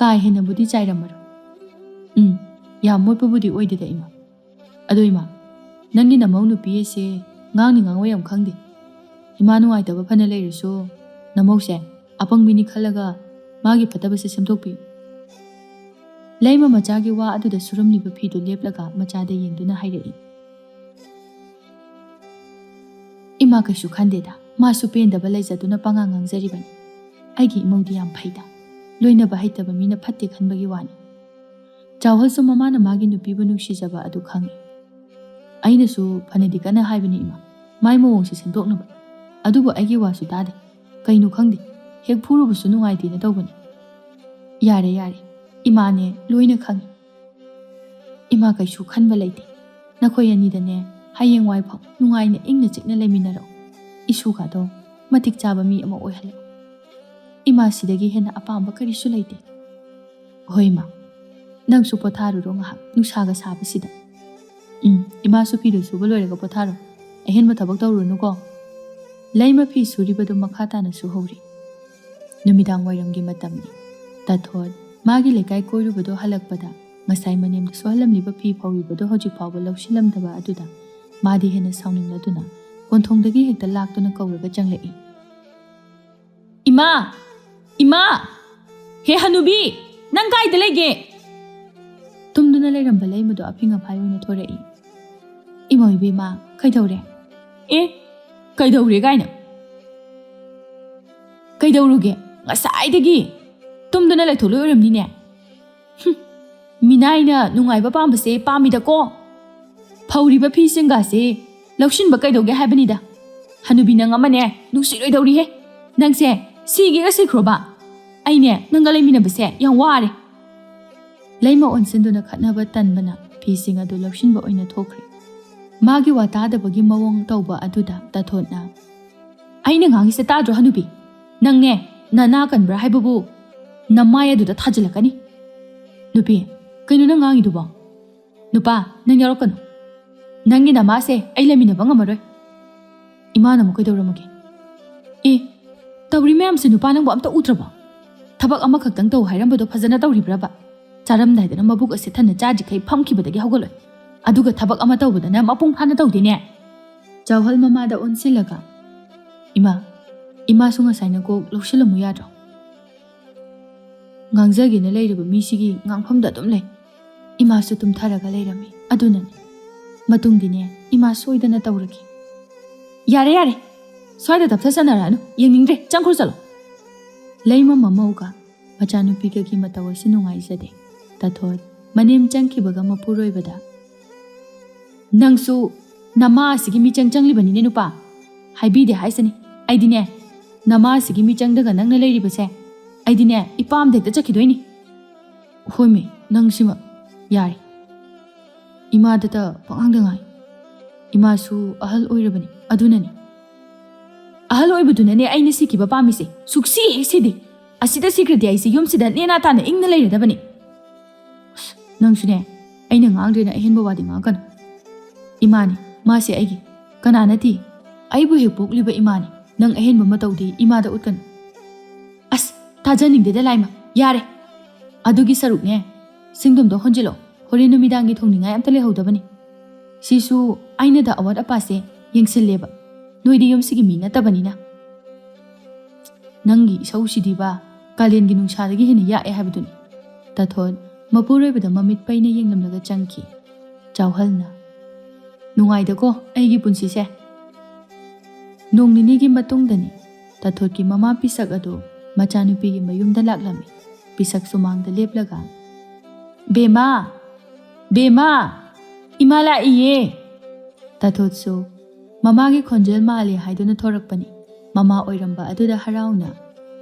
ꯀꯥ ꯍꯦꯟꯅꯕꯨꯗꯤ ꯆꯥꯏꯔꯝꯃꯔꯣꯏ. ꯌꯥꯝ ꯃꯣꯠꯄꯕꯨꯗꯤ ꯑꯣꯏꯗꯦꯗ ꯏꯃꯥ. ꯑꯗꯣ ꯏꯃꯥ, ꯅꯪꯒꯤ ꯅꯃꯧ ꯅꯨꯄꯤ ꯑꯁꯦ ꯉꯥꯡꯅꯤ ꯉꯥꯡꯉꯣꯏ ꯌꯥꯝ ꯈꯪꯗꯦ. ꯏꯃꯥ ꯅꯨꯡꯉꯥꯏꯇꯕ ꯐꯅ ꯂꯩꯔꯁꯨ ꯅꯃꯧꯁꯦ ꯑꯄꯪꯕꯤꯅꯤ ꯈꯜꯂꯒ ꯃꯥꯒꯤ ꯐꯠꯇꯕꯁꯦ ꯁꯦꯝꯗꯣꯛꯄꯤꯌꯨ꯫ ꯂꯩꯃ ꯃꯆꯥꯒꯤ ꯋꯥ ꯑꯗꯨꯗ ꯁꯨꯔꯝꯂꯤꯕ ꯐꯤꯗꯨ ꯂꯦꯞꯂꯒ ꯃꯆꯥꯗ ꯌꯦꯡꯗꯨꯅ ꯍꯥꯏꯔꯛꯏ꯫ ꯏꯃꯥ ꯀꯩꯁꯨ ꯈꯟꯗꯦꯗ, ꯃꯥꯁꯨ ꯄꯦꯟꯗꯕ ꯂꯩꯖꯗꯨꯅ ꯄꯉꯥꯡ ꯉꯥꯡꯖꯔꯤꯕꯅꯤ꯫ ꯑꯩꯒꯤ ꯏꯃꯧꯗꯤ ꯌꯥꯝ ꯐꯩꯗ, ꯂꯣꯏꯅꯕ ꯍꯩꯇꯕ ꯃꯤꯅ ꯐꯠꯇꯦ ꯈꯟꯕꯒꯤ ꯋꯥꯅꯤ꯫ ꯆꯥꯎꯍꯜꯁꯨ ꯃꯃꯥꯅ ꯃꯥꯒꯤ ꯅꯨꯄꯤꯕꯨ ꯅꯨꯡꯁꯤꯖꯕ ꯑꯗꯨ ꯈꯪꯏ꯫ ꯑꯩꯅꯁꯨ ꯐꯅꯗꯤ ꯀꯟꯅ ꯍꯥꯏꯕꯅꯤ ꯏꯃꯥ, ꯃꯥꯏ ꯃꯑꯣꯡꯁꯦ ꯁꯦꯝꯗꯣꯛꯅꯕ, ꯑꯗꯨꯕꯨ ꯑꯩꯒꯤ ꯋꯥꯁꯨ ꯇꯥꯗꯦ꯫ ꯀꯩꯅꯣ ꯈꯪꯗꯦ, ꯍꯦꯛ ꯐꯨꯔꯨꯕꯁꯨ ꯅꯨꯡꯉꯥꯏꯇꯦꯅ ꯇꯧꯕꯅꯤ꯫ ꯌꯥꯔꯦ ꯌꯥꯔꯦ, ꯏꯃꯥꯅꯦ ꯂꯣꯏꯅ ꯈꯪꯏ꯫ ꯏꯃꯥ ꯀꯩꯁꯨ ꯈꯟꯕ ꯂꯩꯇꯦ, ꯅꯈꯣꯏ ꯑꯅꯤꯗꯅꯦ ꯍꯌꯦꯡꯋꯥꯏ ꯐꯥꯎ ꯅꯨꯡꯉꯥꯏꯅ ꯏꯪꯅ ꯆꯤꯛꯅ ꯂꯩꯃꯤꯟꯅꯔꯛꯎ꯫ ꯏꯁꯨꯒꯗꯣ ꯃꯇꯤꯛ ꯆꯥꯕ ꯃꯤ ꯑꯃ ꯑꯣꯏꯍꯜꯂꯛꯎ꯫ ꯏꯃꯥ ꯁꯤꯗꯒꯤ ꯍꯦꯟꯅ ꯑꯄꯥꯝꯕ ꯀꯔꯤꯁꯨ ꯂꯩꯇꯦ꯫ ꯍꯣꯏ ꯏꯃꯥ, ꯅꯪꯁꯨ ꯄꯣꯊꯥꯔꯨꯔꯣ ꯉꯥꯏꯍꯥꯛ ꯅꯨꯡꯁꯥꯒ ꯁꯥꯕꯁꯤꯗ꯫ ꯏꯃꯥꯁꯨ ꯐꯤꯗꯨ ꯁꯨꯕ ꯂꯣꯏꯔꯒ ꯄꯣꯊꯥꯔꯣ, ꯑꯍꯦꯟꯕ ꯊꯕꯛ ꯇꯧꯔꯨꯅꯨꯀꯣ꯫ ꯂꯩꯃ ꯐꯤ ꯁꯨꯔꯤꯕꯗꯨ ꯃꯈꯥ ꯇꯥꯅ ꯁꯨꯍꯧꯔꯤ꯫ ꯅꯨꯃꯤꯗꯥꯡ ꯋꯥꯏꯔꯝꯒꯤ ꯃꯇꯝꯅꯤ꯫ ꯇꯥꯊꯣꯠ ꯃꯥꯒꯤ ꯂꯩꯀꯥꯏ ꯀꯣꯏꯔꯨꯕꯗꯣ ꯍꯜꯂꯛꯄꯗ ꯉꯁꯥꯏ ꯃꯅꯦꯝꯗ ꯁꯨꯍꯜꯂꯝꯂꯤꯕ ꯐꯤ ꯐꯧꯔꯤꯕꯗꯣ ꯍꯧꯖꯤꯛ ꯐꯥꯎꯕ ꯂꯧꯁꯤꯜꯂꯝꯗꯕ ꯑꯗꯨꯗ ꯃꯥꯗꯤ ꯍꯦꯟꯅ ꯁꯥꯎꯅꯤꯡꯂꯗꯨꯅ ꯀꯣꯟꯊꯣꯡꯗꯒꯤ ꯍꯦꯛꯇ ꯂꯥꯛꯇꯨꯅ ꯀꯧꯔꯒ ꯆꯪꯂꯛꯏ꯫ ꯏꯃꯥ! ꯏꯃꯥ! ꯍꯦ ꯍꯅꯨꯕꯤ! ꯅꯪ ꯀꯥꯏꯗ ꯂꯩꯒꯦ? ꯇꯨꯝꯗꯨꯅ ꯂꯩꯔꯝꯕ ꯂꯩꯃꯗꯣ ꯑꯐꯤꯡ ꯑꯐꯥꯏ ꯑꯣꯏꯅ ꯊꯣꯔꯛꯏ꯫ ꯏꯃꯧ ꯏꯕꯦꯝꯃ, ꯀꯩꯗꯧꯔꯦ? ꯀꯩꯗꯧꯔꯦ ꯀꯥꯏꯅ? ꯀꯩꯗꯧꯔꯨꯒꯦ? ꯉꯁꯥꯏꯗꯒꯤ ꯇꯨꯝꯗꯨꯅ ꯂꯩꯊꯣꯛꯂꯣꯏ ꯑꯣꯏꯔꯝꯅꯤꯅꯦ꯫ ꯃꯤꯅꯥꯏꯅ ꯅꯨꯡꯉꯥꯏꯕ ꯄꯥꯝꯕꯁꯦ ꯄꯥꯝꯃꯤꯗꯀꯣ꯫ ꯐꯧꯔꯤꯕ ꯐꯤꯁꯤꯡꯒꯥꯁꯦ ꯂꯧꯁꯤꯟꯕ ꯀꯩꯗꯧꯒꯦ ꯍꯥꯏꯕꯅꯤꯗ꯫ ꯍꯅꯨꯕꯤ ꯅꯪ ꯑꯃꯅꯦ ꯅꯨꯡꯁꯤꯔꯣꯏꯗꯧꯔꯤꯍꯦ꯫ ꯅꯪꯁꯦ ꯁꯤꯒꯦꯒ ꯁꯤꯈ꯭ꯔꯣꯕ꯫ ꯑꯩꯅꯦ ꯅꯪꯒ ꯂꯩꯃꯤꯟꯅꯕꯁꯦ ꯌꯥꯝ ꯋꯥꯔꯦ꯫ ꯂꯩꯃ ꯑꯣꯟꯁꯤꯟꯗꯨꯅ ꯈꯠꯅꯕ ꯇꯟꯕꯅ ꯐꯤꯁꯤꯡ ꯑꯗꯨ ꯂꯧꯁꯤꯟꯕ ꯑꯣꯏꯅ ꯊꯣꯛꯈ꯭ꯔꯦ꯫ ꯃꯥꯒꯤ ꯋꯥ ꯇꯥꯗꯕꯒꯤ ꯃꯑꯣꯡ ꯇꯧꯕ ꯑꯗꯨꯗ ꯇꯥꯊꯣꯠꯅ, ꯑꯩꯅ ꯉꯥꯡꯉꯤꯁꯦ ꯇꯥꯗ꯭ꯔꯣ ꯍꯅꯨꯕꯤ? ꯅꯪꯅꯦ ꯅꯅꯥ ꯀꯟꯕ꯭ꯔꯥ ꯍꯥꯏꯕꯕꯨ ꯅꯃꯥꯏ ꯑꯗꯨꯗ ꯊꯥꯖꯤꯜꯂꯛꯀꯅꯤ꯫ ꯅꯨꯄꯤ, ꯀꯩꯅꯣ ꯅꯪ ꯉꯥꯡꯉꯤꯗꯨꯕꯣ? ꯅꯨꯄꯥ, ꯅꯪ ꯌꯥꯎꯔꯛꯀꯅꯨ꯫ ꯅꯪꯒꯤ ꯅꯃꯥꯁꯦ ꯑꯩ ꯂꯩꯃꯤꯟꯅꯕ ꯉꯝꯃꯔꯣꯏ꯫ ꯏꯃꯥꯅ ꯑꯃꯨꯛ ꯀꯩꯗꯧꯔꯝꯃꯒꯦ? ꯇꯧꯔꯤ ꯃꯌꯥꯝꯁꯦ ꯅꯨꯄꯥ ꯅꯪꯕꯨ ꯑꯝꯇ ꯎꯗ꯭ꯔꯕꯣ? ꯊꯕꯛ ꯑꯃꯈꯛꯇꯪ ꯇꯧ ꯍꯥꯏꯔꯝꯕꯗꯣ ꯐꯖꯅ ꯇꯧꯔꯤꯕ꯭ꯔꯕ? ꯆꯥꯔꯝꯗꯥꯏꯗꯅ ꯃꯕꯨꯛ ꯑꯁꯦ ꯊꯟꯅ ꯆꯥꯗ꯭ꯔꯤꯈꯩ ꯐꯝꯈꯤꯕꯗꯒꯤ ꯍꯧꯒꯠꯂꯣꯏ, ꯑꯗꯨꯒ ꯊꯕꯛ ꯑꯃ ꯇꯧꯕꯗꯅ ꯃꯄꯨꯡ ꯐꯥꯅ ꯇꯧꯗꯦꯅꯦ꯫ ꯆꯥꯎꯍꯜ ꯃꯃꯥꯗ ꯑꯣꯟꯁꯤꯜꯂꯒ, ꯏꯃꯥꯁꯨ ꯉꯁꯥꯏꯅ ꯀꯣꯛ ꯂꯧꯁꯤꯜꯂꯝꯃꯨ ꯌꯥꯗ꯭ꯔꯣ? ꯉꯥꯡꯖꯒꯦꯅ ꯂꯩꯔꯤꯕ ꯃꯤꯁꯤꯒꯤ ꯉꯥꯡꯐꯝꯗ ꯑꯗꯨꯝ ꯂꯩ꯫ ꯏꯃꯥꯁꯨ ꯇꯨꯝꯊꯔꯒ ꯂꯩꯔꯝꯃꯤ, ꯑꯗꯨꯅꯅꯤ꯫ ꯃꯇꯨꯡꯗꯤꯅꯦ ꯏꯃꯥ ꯁꯣꯏꯗꯅ ꯇꯧꯔꯒꯦ꯫ ꯌꯥꯔꯦ ꯌꯥꯔꯦ, ꯁ꯭ꯋꯥꯏꯗ ꯇꯞꯊꯁꯟꯅꯔꯛꯑꯅꯨ, ꯌꯦꯡꯅꯤꯡꯗ꯭ꯔꯦ, ꯆꯪꯈ꯭ꯔꯣ ꯆꯠꯂꯣ꯫ ꯂꯩꯃ ꯃꯃꯧꯒ ꯃꯆꯥꯅꯨꯄꯤꯒꯒꯤ ꯃꯇꯧ ꯑꯁꯤ ꯅꯨꯡꯉꯥꯏꯖꯗꯦ꯫ ꯇꯥꯊꯣꯠ ꯃꯅꯦꯝ ꯆꯪꯈꯤꯕꯒ ꯃꯄꯨꯔꯣꯏꯕꯗ, ꯅꯪꯁꯨ ꯅꯃꯥ ꯑꯁꯤꯒꯤ ꯃꯤꯆꯪ ꯆꯪꯂꯤꯕꯅꯤꯅꯦ ꯅꯨꯄꯥ꯫ ꯍꯥꯏꯕꯤꯗꯦ ꯍꯥꯏꯁꯤꯅꯤ, ꯑꯩꯗꯤꯅꯦ ꯅꯃꯥ ꯑꯁꯤꯒꯤ ꯃꯤꯆꯪꯗꯒ ꯅꯪꯅ ꯂꯩꯔꯤꯕꯁꯦ ꯑꯩꯗꯤꯅꯦ ꯏꯄꯥꯝꯗ ꯍꯦꯛꯇ ꯆꯠꯈꯤꯗꯣꯏꯅꯤ꯫ ꯍꯣꯏꯃꯤ, ꯅꯪꯁꯤꯃ ꯌꯥꯔꯦ꯫ ꯏꯃꯥꯗꯇ ꯄꯪꯉꯥꯡꯗ ꯉꯥꯡꯏ꯫ ꯏꯃꯥꯁꯨ ꯑꯍꯜ ꯑꯣꯏꯔꯕꯅꯤ, ꯑꯗꯨꯅꯅꯤ꯫ ꯑꯍꯜ ꯑꯣꯏꯕꯗꯨꯅꯅꯦ ꯑꯩꯅ ꯁꯤꯈꯤꯕ ꯄꯥꯝꯃꯤꯁꯦ, ꯁꯨꯛꯁꯤ ꯍꯦꯛ ꯁꯤꯗꯦ꯫ ꯑꯁꯤꯗ ꯁꯤꯈ꯭ꯔꯗꯤ ꯑꯩꯁꯦ ꯌꯨꯝꯁꯤꯗ ꯅꯦꯅꯥ ꯇꯥꯅ ꯏꯪꯅ ꯂꯩꯔꯗꯕꯅꯤ꯫ ꯅꯪꯁꯨꯅꯦ ꯑꯩꯅ ꯉꯥꯡꯗ꯭ꯔꯦꯅ ꯑꯍꯦꯟꯕ ꯋꯥꯗꯤ ꯉꯥꯡꯀꯅꯨ꯫ ꯏꯃꯥꯅꯤ, ꯃꯥꯁꯦ ꯑꯩꯒꯤ, ꯀꯅꯥ ꯅꯠꯇꯦ, ꯑꯩꯕꯨ ꯍꯦꯛ ꯄꯣꯛꯂꯤꯕ ꯏꯃꯥꯅꯤ꯫ ꯅꯪ ꯑꯍꯦꯟꯕ ꯃꯇꯧꯗꯤ ꯏꯃꯥꯗ ꯎꯠꯀꯅꯨ꯫ ꯑꯁ ꯊꯥꯖꯅꯤꯡꯗꯦꯗ ꯂꯥꯏꯃ, ꯌꯥꯔꯦ꯫ ꯑꯗꯨꯒꯤ ꯁꯔꯨꯛꯅꯦ ꯁꯤꯡꯗꯨꯝꯗꯣ ꯍꯣꯟꯖꯤꯜꯂꯣ, ꯍꯣꯔꯦꯟ ꯅꯨꯃꯤꯗꯥꯡꯒꯤ ꯊꯣꯡꯅꯤꯡꯉꯥꯏ ꯑꯝꯇ ꯂꯩꯍꯧꯗꯕꯅꯤ꯫ ꯁꯤꯁꯨ ꯑꯩꯅꯗ ꯑꯋꯥꯠ ꯑꯄꯥꯁꯦ ꯌꯦꯡꯁꯤꯜꯂꯦꯕ, ꯅꯣꯏꯗꯤ ꯌꯨꯝꯁꯤꯒꯤ ꯃꯤ ꯅꯠꯇꯕꯅꯤꯅ꯫ ꯅꯪꯒꯤ ꯏꯁꯧꯁꯤꯗꯤꯕ ꯀꯥꯂꯦꯟꯒꯤ ꯅꯨꯡꯁꯥꯗꯒꯤ ꯍꯦꯟꯅ ꯌꯥꯛꯑꯦ ꯍꯥꯏꯕꯗꯨꯅꯤ꯫ ꯇꯥꯊꯣꯠ ꯃꯄꯨꯔꯣꯏꯕꯗ ꯃꯃꯤꯠ ꯄꯩꯅ ꯌꯦꯡꯂꯝꯂꯒ ꯆꯪꯈꯤ꯫ ꯆꯥꯎꯍꯜꯅ, ꯅꯨꯡꯉꯥꯏꯗꯀꯣ ꯑꯩꯒꯤ ꯄꯨꯟꯁꯤꯁꯦ꯫ ꯅꯣꯡ ꯅꯤꯅꯤꯒꯤ ꯃꯇꯨꯡꯗꯅꯤ ꯇꯥꯊꯣꯠꯀꯤ ꯃꯃꯥ ꯄꯤꯁꯛ ꯑꯗꯨ ꯃꯆꯥꯅꯨꯄꯤꯒꯤ ꯃꯌꯨꯝꯗ ꯂꯥꯛꯂꯝꯃꯤ꯫ ꯄꯤꯁꯛ ꯁꯨꯃꯥꯡꯗ ꯂꯦꯞꯂꯒ, ꯕꯦꯃꯥ, ꯕꯦꯃꯥ, ꯏꯃꯥ ꯂꯥꯛꯏꯌꯦ꯫ ꯇꯥꯊꯣꯠꯁꯨ ꯃꯃꯥꯒꯤ ꯈꯣꯟꯖꯦꯜ ꯃꯥꯜꯂꯦ ꯍꯥꯏꯗꯨꯅ ꯊꯣꯔꯛꯄꯅꯤ꯫ ꯃꯃꯥ ꯑꯣꯏꯔꯝꯕ ꯑꯗꯨꯗ ꯍꯔꯥꯎꯅ,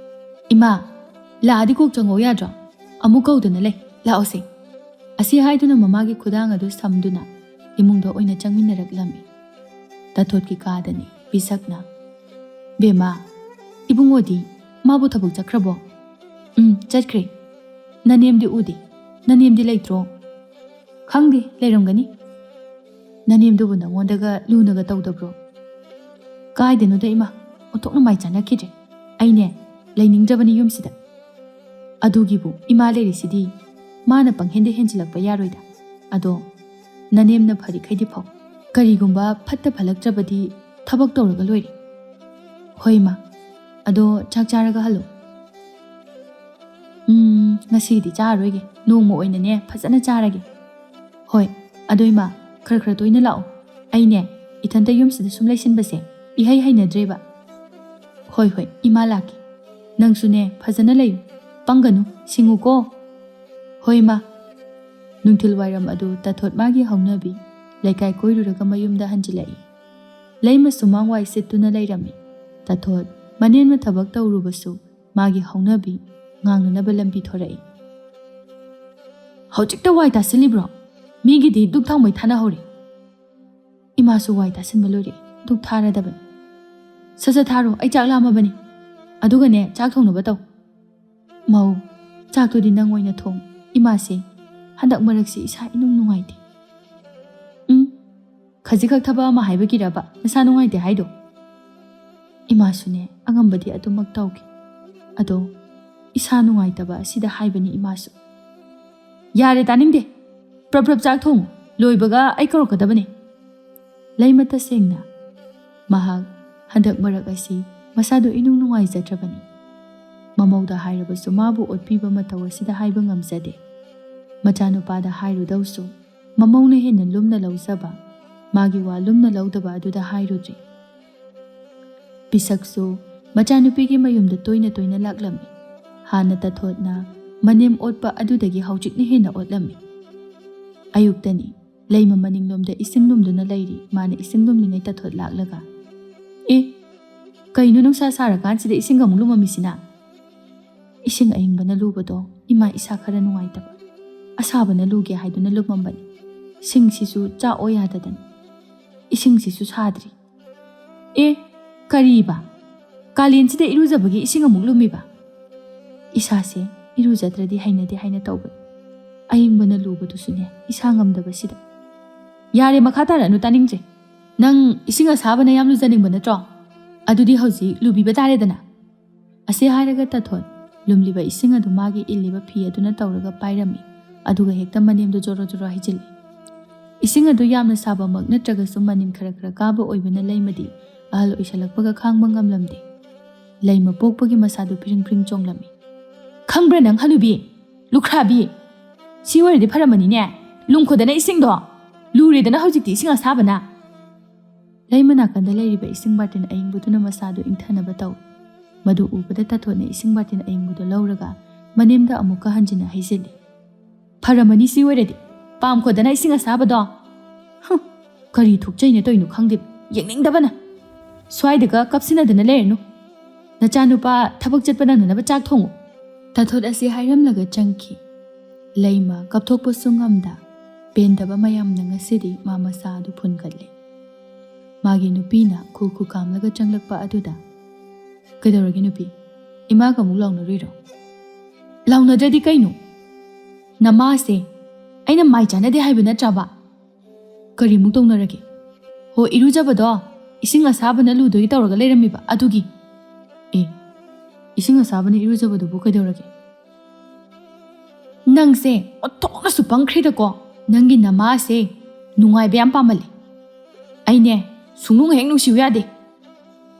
ꯏꯃꯥ ꯂꯥꯛꯑꯗꯤ ꯀꯣꯛ ꯆꯪꯉꯣ ꯌꯥꯗ꯭ꯔꯣ? ꯑꯃꯨꯛ ꯀꯧꯗꯅ ꯂꯩ, ꯂꯥꯛꯑꯣꯁꯦ꯫ ꯑꯁꯤ ꯍꯥꯏꯗꯨꯅ ꯃꯃꯥꯒꯤ ꯈꯨꯗꯥꯡ ꯑꯗꯨ ꯁꯝꯗꯨꯅ ꯏꯃꯨꯡꯗ ꯑꯣꯏꯅ ꯆꯪꯃꯤꯟꯅꯔꯛꯂꯝꯃꯤ꯫ ꯇꯥꯊꯣꯠꯀꯤ ꯀꯥꯗꯅꯤ ꯄꯤꯁꯛꯅ, ꯕꯦꯃꯥ, ꯏꯕꯨꯡꯉꯣꯗꯤ ꯃꯥꯕꯨ ꯊꯕꯛ ꯆꯠꯈ꯭ꯔꯕꯣ? ꯆꯠꯈ꯭ꯔꯦ꯫ ꯅꯅꯦꯝꯗꯤ ꯎꯗꯦ, ꯅꯅꯦꯝꯗꯤ ꯂꯩꯇ꯭ꯔꯣ? ꯈꯪꯗꯦ, ꯂꯩꯔꯝꯒꯅꯤ꯫ ꯅꯅꯦꯝꯗꯨꯕꯨ ꯅꯉꯣꯟꯗꯒ ꯂꯨꯅꯒ ꯇꯧꯗꯕ꯭ꯔꯣ? ꯀꯥꯏꯗꯅꯣꯗ ꯏꯃꯥ, ꯑꯣꯟꯊꯣꯛꯅ ꯃꯥꯏ ꯆꯥꯅꯈꯤꯗ꯭ꯔꯦ꯫ ꯑꯩꯅꯦ ꯂꯩꯅꯤꯡꯗ꯭ꯔꯕꯅꯤ ꯌꯨꯝꯁꯤꯗ꯫ ꯑꯗꯨꯒꯤꯕꯨ ꯏꯃꯥ ꯂꯩꯔꯤꯁꯤꯗꯤ ꯃꯥꯅ ꯄꯪꯍꯦꯟꯗ ꯍꯦꯟꯖꯤꯜꯂꯛꯄ ꯌꯥꯔꯣꯏꯗ꯫ ꯑꯗꯣ ꯅꯅꯦꯝꯅ ꯐꯔꯤꯈꯩꯗꯤ ꯐꯧ, ꯀꯔꯤꯒꯨꯝꯕ ꯐꯠꯇ ꯐꯠꯂꯛꯇ꯭ꯔꯕꯗꯤ ꯊꯕꯛ ꯇꯧꯔꯒ ꯂꯣꯏꯔꯦ꯫ ꯍꯣꯏ ꯏꯃꯥ, ꯑꯗꯣ ꯆꯥꯛ ꯆꯥꯔꯒ ꯍꯜꯂꯣ. ꯉꯁꯤꯗꯤ ꯆꯥꯔꯣꯏꯒꯦ. ꯅꯣꯡꯃ ꯑꯣꯏꯅꯅꯦ ꯐꯖꯅ ꯆꯥꯔꯒꯦ. ꯍꯣꯏ, ꯑꯗꯣ ꯏꯃꯥ ꯈꯔ ꯇꯣꯏꯅ ꯂꯥꯛꯑꯣ. ꯑꯩꯅꯦ ꯏꯊꯟꯇ ꯌꯨꯝꯁꯤꯗ ꯁꯨꯝ ꯂꯩꯁꯤꯟꯕꯁꯦ ꯏꯍꯩ ꯍꯩꯅꯗ꯭ꯔꯦꯕ. ꯍꯣꯏ, ꯏꯃꯥ ꯂꯥꯛꯀꯦ. ꯅꯪꯁꯨꯅꯦ ꯐꯖꯅ ꯂꯩꯌꯨ. ꯄꯪꯒꯅꯨ, ꯁꯤꯡꯉꯨꯀꯣ. ꯍꯣꯏ ꯏꯃꯥ. ꯅꯨꯡꯊꯤꯜ ꯋꯥꯏꯔꯝ ꯑꯗꯨ ꯇꯥꯊꯣꯠ ꯃꯥꯒꯤ ꯍꯧꯅꯕꯤ ꯂꯩꯀꯥꯏ ꯀꯣꯏꯔꯨꯔꯒ ꯃꯌꯨꯝꯗ ꯍꯟꯖꯤꯜꯂꯛꯏ. ꯂꯩꯃ ꯁꯨꯃꯥꯡ ꯋꯥꯏ ꯁꯤꯠꯇꯨꯅ ꯂꯩꯔꯝꯃꯤ. ꯇꯥꯊꯣꯠ ꯃꯅꯦꯟꯕ ꯊꯕꯛ ꯇꯧꯔꯨꯕꯁꯨ ꯃꯥꯒꯤ ꯍꯧꯅꯕꯤ ꯉꯥꯡꯅꯅꯕ ꯂꯝꯕꯤ ꯊꯣꯔꯛꯏ. ꯍꯧꯖꯤꯛꯇ ꯋꯥꯏ ꯇꯥꯁꯤꯜꯂꯤꯕ꯭ꯔꯣ? ꯃꯤꯒꯤꯗꯤ ꯗꯨꯛ ꯊꯥꯎꯃꯩ ꯊꯥꯅꯍꯧꯔꯦ. ꯏꯃꯥꯁꯨ ꯋꯥꯏ ꯇꯥꯁꯤꯟꯕ ꯂꯣꯏꯔꯦ. ꯗꯨꯛ ꯊꯥꯔꯗꯕꯅꯤ. ꯁꯠ ꯊꯥꯔꯣ, ꯑꯩ ꯆꯥꯛ ꯂꯥꯝꯃꯕꯅꯤ. ꯑꯗꯨꯒꯅꯦ ꯆꯥꯛ ꯊꯣꯡꯅꯕ ꯇꯧ. ꯃꯧ, ꯆꯥꯛꯇꯨꯗꯤ ꯅꯪ ꯑꯣꯏꯅ ꯊꯣꯡ. ꯏꯃꯥꯁꯦ ꯍꯟꯗꯛ ꯃꯔꯛꯁꯤ ꯏꯁꯥ ꯏꯅꯨꯡ ꯅꯨꯡꯉꯥꯏꯇꯦ. ꯈꯖꯤꯛꯈꯛ ꯊꯕꯛ ꯑꯃ ꯍꯥꯏꯕꯒꯤꯔꯕ ꯅꯁꯥ ꯅꯨꯡꯉꯥꯏꯇꯦ ꯍꯥꯏꯗꯣ? ꯏꯃꯥꯁꯨꯅꯦ ꯑꯉꯝꯕꯗꯤ ꯑꯗꯨꯃꯛ ꯇꯧꯈꯤ. ꯑꯗꯣ ꯏꯁꯥ ꯅꯨꯡꯉꯥꯏꯇꯕ ꯑꯁꯤꯗ ꯍꯥꯏꯕꯅꯤ ꯏꯃꯥꯁꯨ. ꯌꯥꯔꯦ, ꯇꯥꯅꯤꯡꯗꯦ. ꯄ꯭ꯔꯞ ꯆꯥꯛ ꯊꯣꯡꯉꯨ. ꯂꯣꯏꯕꯒ ꯑꯩ ꯀꯧꯔꯛꯀꯗꯕꯅꯤ. ꯂꯩꯃ ꯇꯁꯦꯡꯅ ꯃꯍꯥꯛ ꯍꯟꯗꯛ ꯃꯔꯛ ꯑꯁꯤ ꯃꯁꯥꯗꯨ ꯏꯅꯨꯡ ꯅꯨꯡꯉꯥꯏꯖꯗ꯭ꯔꯕꯅꯤ. ꯃꯃꯧꯗ ꯍꯥꯏꯔꯕꯁꯨ ꯃꯥꯕꯨ ꯑꯣꯠꯄꯤꯕ ꯃꯇꯧ ꯑꯁꯤꯗ ꯍꯥꯏꯕ ꯉꯝꯖꯗꯦ. ꯃꯆꯥꯅꯨꯄꯥꯗ ꯍꯥꯏꯔꯨꯗꯧꯁꯨ ꯃꯃꯧꯅ ꯍꯦꯟꯅ ꯂꯨꯝꯅ ꯂꯧꯖꯕ, ꯃꯥꯒꯤ ꯋꯥ ꯂꯨꯝꯅ ꯂꯧꯗꯕ ꯑꯗꯨꯗ ꯍꯥꯏꯔꯨꯗ꯭ꯔꯤ. ꯄꯤꯁꯛꯁꯨ ꯃꯆꯥꯅꯨꯄꯤꯒꯤ ꯃꯌꯨꯝꯗ ꯇꯣꯏꯅ ꯂꯥꯛꯂꯝꯃꯤ. ꯍꯥꯟꯅ ꯇꯥꯊꯣꯠꯅ ꯃꯅꯦꯝ ꯑꯣꯠꯄ ꯑꯗꯨꯗꯒꯤ ꯍꯧꯖꯤꯛꯅ ꯍꯦꯟꯅ ꯑꯣꯠꯂꯝꯃꯤ. ꯑꯌꯨꯛꯇꯅꯤ ꯂꯩꯃ ꯃꯅꯤꯡꯂꯣꯝꯗ ꯏꯁꯤꯡ ꯂꯨꯝꯗꯨꯅ ꯂꯩꯔꯤ. ꯃꯥꯅ ꯏꯁꯤꯡ ꯂꯨꯝꯂꯤꯉꯩ ꯇꯥꯊꯣꯠ ꯂꯥꯛꯂꯒ, ꯀꯩꯅꯣ ꯅꯨꯡꯁꯥ ꯁꯥꯔꯀꯥꯟꯁꯤꯗ ꯏꯁꯤꯡ ꯑꯃꯨꯛ ꯂꯨꯝꯃꯝꯃꯤꯁꯤꯅ? ꯏꯁꯤꯡ ꯑꯏꯪꯕꯅ ꯂꯨꯕꯗꯣ ꯏꯃꯥ ꯏꯁꯥ ꯈꯔ ꯅꯨꯡꯉꯥꯏꯇꯕ. ꯑꯁꯥꯕꯅ ꯂꯨꯒꯦ ꯍꯥꯏꯗꯨꯅ ꯂꯨꯝꯃꯝꯕꯅꯤ. ꯁꯤꯡꯁꯤꯁꯨ ꯆꯥꯛꯑꯣ ꯌꯥꯗꯗꯅ. ꯏꯁꯤꯡꯁꯤꯁꯨ ꯁꯥꯗ꯭ꯔꯤ. ꯀꯔꯤꯕ? ꯀꯥꯂꯦꯟꯁꯤꯗ ꯏꯔꯨꯖꯕꯒꯤ ꯏꯁꯤꯡ ꯑꯃꯨꯛ ꯂꯨꯝꯃꯤꯕ? ꯏꯁꯥꯁꯦ ꯏꯔꯨꯖꯗ꯭ꯔꯗꯤ ꯍꯩꯅꯗꯦ ꯍꯥꯏꯅ ꯇꯧꯕꯅꯤ. ꯑꯏꯪꯕꯅ ꯂꯨꯕꯗꯨꯁꯨꯅꯦ ꯏꯁꯥ ꯉꯝꯗꯕꯁꯤꯗ. ꯌꯥꯔꯦ, ꯃꯈꯥ ꯇꯥꯔꯛꯑꯅꯨ, ꯇꯥꯅꯤꯡꯗ꯭ꯔꯦ. ꯅꯪ ꯏꯁꯤꯡ ꯑꯁꯥꯕꯅ ꯌꯥꯝ ꯂꯨꯖꯅꯤꯡꯕ ꯅꯠꯇ꯭ꯔꯣ? ꯑꯗꯨꯗꯤ ꯍꯧꯖꯤꯛ ꯂꯨꯕꯤꯕ ꯇꯥꯔꯦꯗꯅ. ꯑꯁꯤ ꯍꯥꯏꯔꯒ ꯇꯥꯊꯣꯠ ꯂꯨꯝꯂꯤꯕ ꯏꯁꯤꯡ ꯑꯗꯨ ꯃꯥꯒꯤ ꯏꯜꯂꯤꯕ ꯐꯤ ꯑꯗꯨꯅ ꯇꯧꯔꯒ ꯄꯥꯏꯔꯝꯃꯤ. ꯑꯗꯨꯒ ꯍꯦꯛꯇ ꯃꯅꯦꯝꯗꯨ ꯖꯣꯔꯣ ꯍꯩꯖꯤꯜꯂꯤ. ꯏꯁꯤꯡ ꯑꯗꯨ ꯌꯥꯝꯅ ꯁꯥꯕꯃꯛ ꯅꯠꯇ꯭ꯔꯒꯁꯨ ꯃꯅꯤꯟ ꯈꯔ ꯀꯥꯕ ꯑꯣꯏꯕꯅ ꯂꯩꯃꯗꯤ ꯑꯍꯜ ꯑꯣꯏꯁꯜꯂꯛꯄꯒ ꯈꯥꯡꯕ ꯉꯝꯂꯝꯗꯦ. ꯂꯩꯃ ꯄꯣꯛꯄꯒꯤ ꯃꯁꯥꯗꯨ ꯐ꯭ꯔꯤꯡ ꯆꯣꯡꯂꯝꯃꯤ. ꯈꯪꯕ꯭ꯔꯥ ꯅꯪ ꯍꯅꯨꯕꯤ, ꯂꯨꯈ꯭ꯔꯥꯕꯤ, ꯁꯤ ꯑꯣꯏꯔꯗꯤ ꯐꯔꯝꯃꯅꯤꯅꯦ. ꯂꯨꯝꯈꯣꯗꯅ ꯏꯁꯤꯡꯗꯣ. ꯂꯨꯔꯦꯗꯅ ꯍꯧꯖꯤꯛꯇꯤ ꯏꯁꯤꯡ ꯑꯁꯥꯕꯅ. ꯂꯩꯃ ꯅꯥꯀꯟꯗ ꯂꯩꯔꯤꯕ ꯏꯁꯤꯡ ꯕꯥꯔꯇꯤꯟ ꯑꯏꯪꯕꯗꯨꯅ ꯃꯁꯥꯗꯨ ꯏꯪꯊꯅꯕ ꯇꯧꯏ. ꯃꯗꯨ ꯎꯕꯗ ꯇꯥꯊꯣꯠꯅ ꯏꯁꯤꯡ ꯕꯥꯔꯇꯤꯟ ꯑꯏꯪꯕꯗꯨ ꯂꯧꯔꯒ ꯃꯅꯦꯝꯗ ꯑꯃꯨꯛꯀ ꯍꯟꯖꯤꯟꯅ ꯍꯩꯖꯤꯜꯂꯤ. ꯐꯔꯝꯃꯅꯤ ꯁꯤ ꯑꯣꯏꯔꯗꯤ. ꯄꯥꯝꯈꯣꯗꯅ ꯏꯁꯤꯡ ꯑꯁꯥꯕꯗꯣ. ꯀꯔꯤ ꯊꯣꯛꯆꯩꯅ ꯇꯧꯏꯅꯣ ꯈꯪꯗꯦ. ꯌꯦꯡꯅꯤꯡꯗꯕꯅ. ꯁ꯭ꯋꯥꯏꯗꯒ ꯀꯞꯁꯤꯟꯅꯗꯅ ꯂꯩꯔꯅꯨ. ꯅꯆꯥꯅꯨꯄꯥ ꯊꯕꯛ ꯆꯠꯄ ꯅꯪꯅꯅꯕ ꯆꯥꯛ ꯊꯣꯡꯉꯨ. ꯇꯥꯊꯣꯠ ꯑꯁꯤ ꯍꯥꯏꯔꯝꯂꯒ ꯆꯪꯈꯤ. ꯂꯩꯃ ꯀꯞꯊꯣꯛꯄꯁꯨ ꯉꯝꯗ ꯄꯦꯟꯗꯕ ꯃꯌꯥꯝꯅ ꯉꯁꯤꯗꯤ ꯃꯥ ꯃꯁꯥ ꯑꯗꯨ ꯐꯨꯟꯒꯠꯂꯤ. ꯃꯥꯒꯤ ꯅꯨꯄꯤꯅ ꯈꯨ ꯀꯥꯝꯂꯒ ꯆꯪꯂꯛꯄ ꯑꯗꯨꯗ, ꯀꯩꯗꯧꯔꯒꯦ ꯅꯨꯄꯤ? ꯏꯃꯥꯒ ꯑꯃꯨꯛ ꯂꯥꯎꯅꯔꯨꯏꯔꯣ? ꯂꯥꯎꯅꯗ꯭ꯔꯗꯤ ꯀꯩꯅꯣ? ꯅꯃꯥꯁꯦ ꯑꯩꯅ ꯃꯥꯏ ꯆꯥꯅꯗꯦ ꯍꯥꯏꯕ ꯅꯠꯇ꯭ꯔꯕ? ꯀꯔꯤꯃꯨꯛ ꯇꯧꯅꯔꯒꯦ? ꯍꯣ, ꯏꯔꯨꯖꯕꯗꯣ ꯏꯁꯤꯡ ꯑꯁꯥꯕꯅ ꯂꯨꯗꯣꯏ ꯇꯧꯔꯒ ꯂꯩꯔꯝꯃꯤꯕ ꯑꯗꯨꯒꯤ. ꯏꯁꯤꯡ ꯑꯁꯥꯕꯅ ꯏꯔꯨꯖꯕꯗꯨꯕꯨ ꯀꯩꯗꯧꯔꯒꯦ? ꯅꯪꯁꯦ ꯑꯣꯟꯊꯣꯛꯅꯁꯨ ꯄꯪꯈ꯭ꯔꯦꯗꯀꯣ. ꯅꯪꯒꯤ ꯅꯃꯥꯁꯦ ꯅꯨꯡꯉꯥꯏꯕ ꯌꯥꯝ ꯄꯥꯝꯃꯜꯂꯤ. ꯑꯩꯅꯦ ꯁꯨꯡꯅꯨꯡ ꯍꯦꯛ ꯅꯨꯡꯁꯤꯌꯨ ꯌꯥꯗꯦ.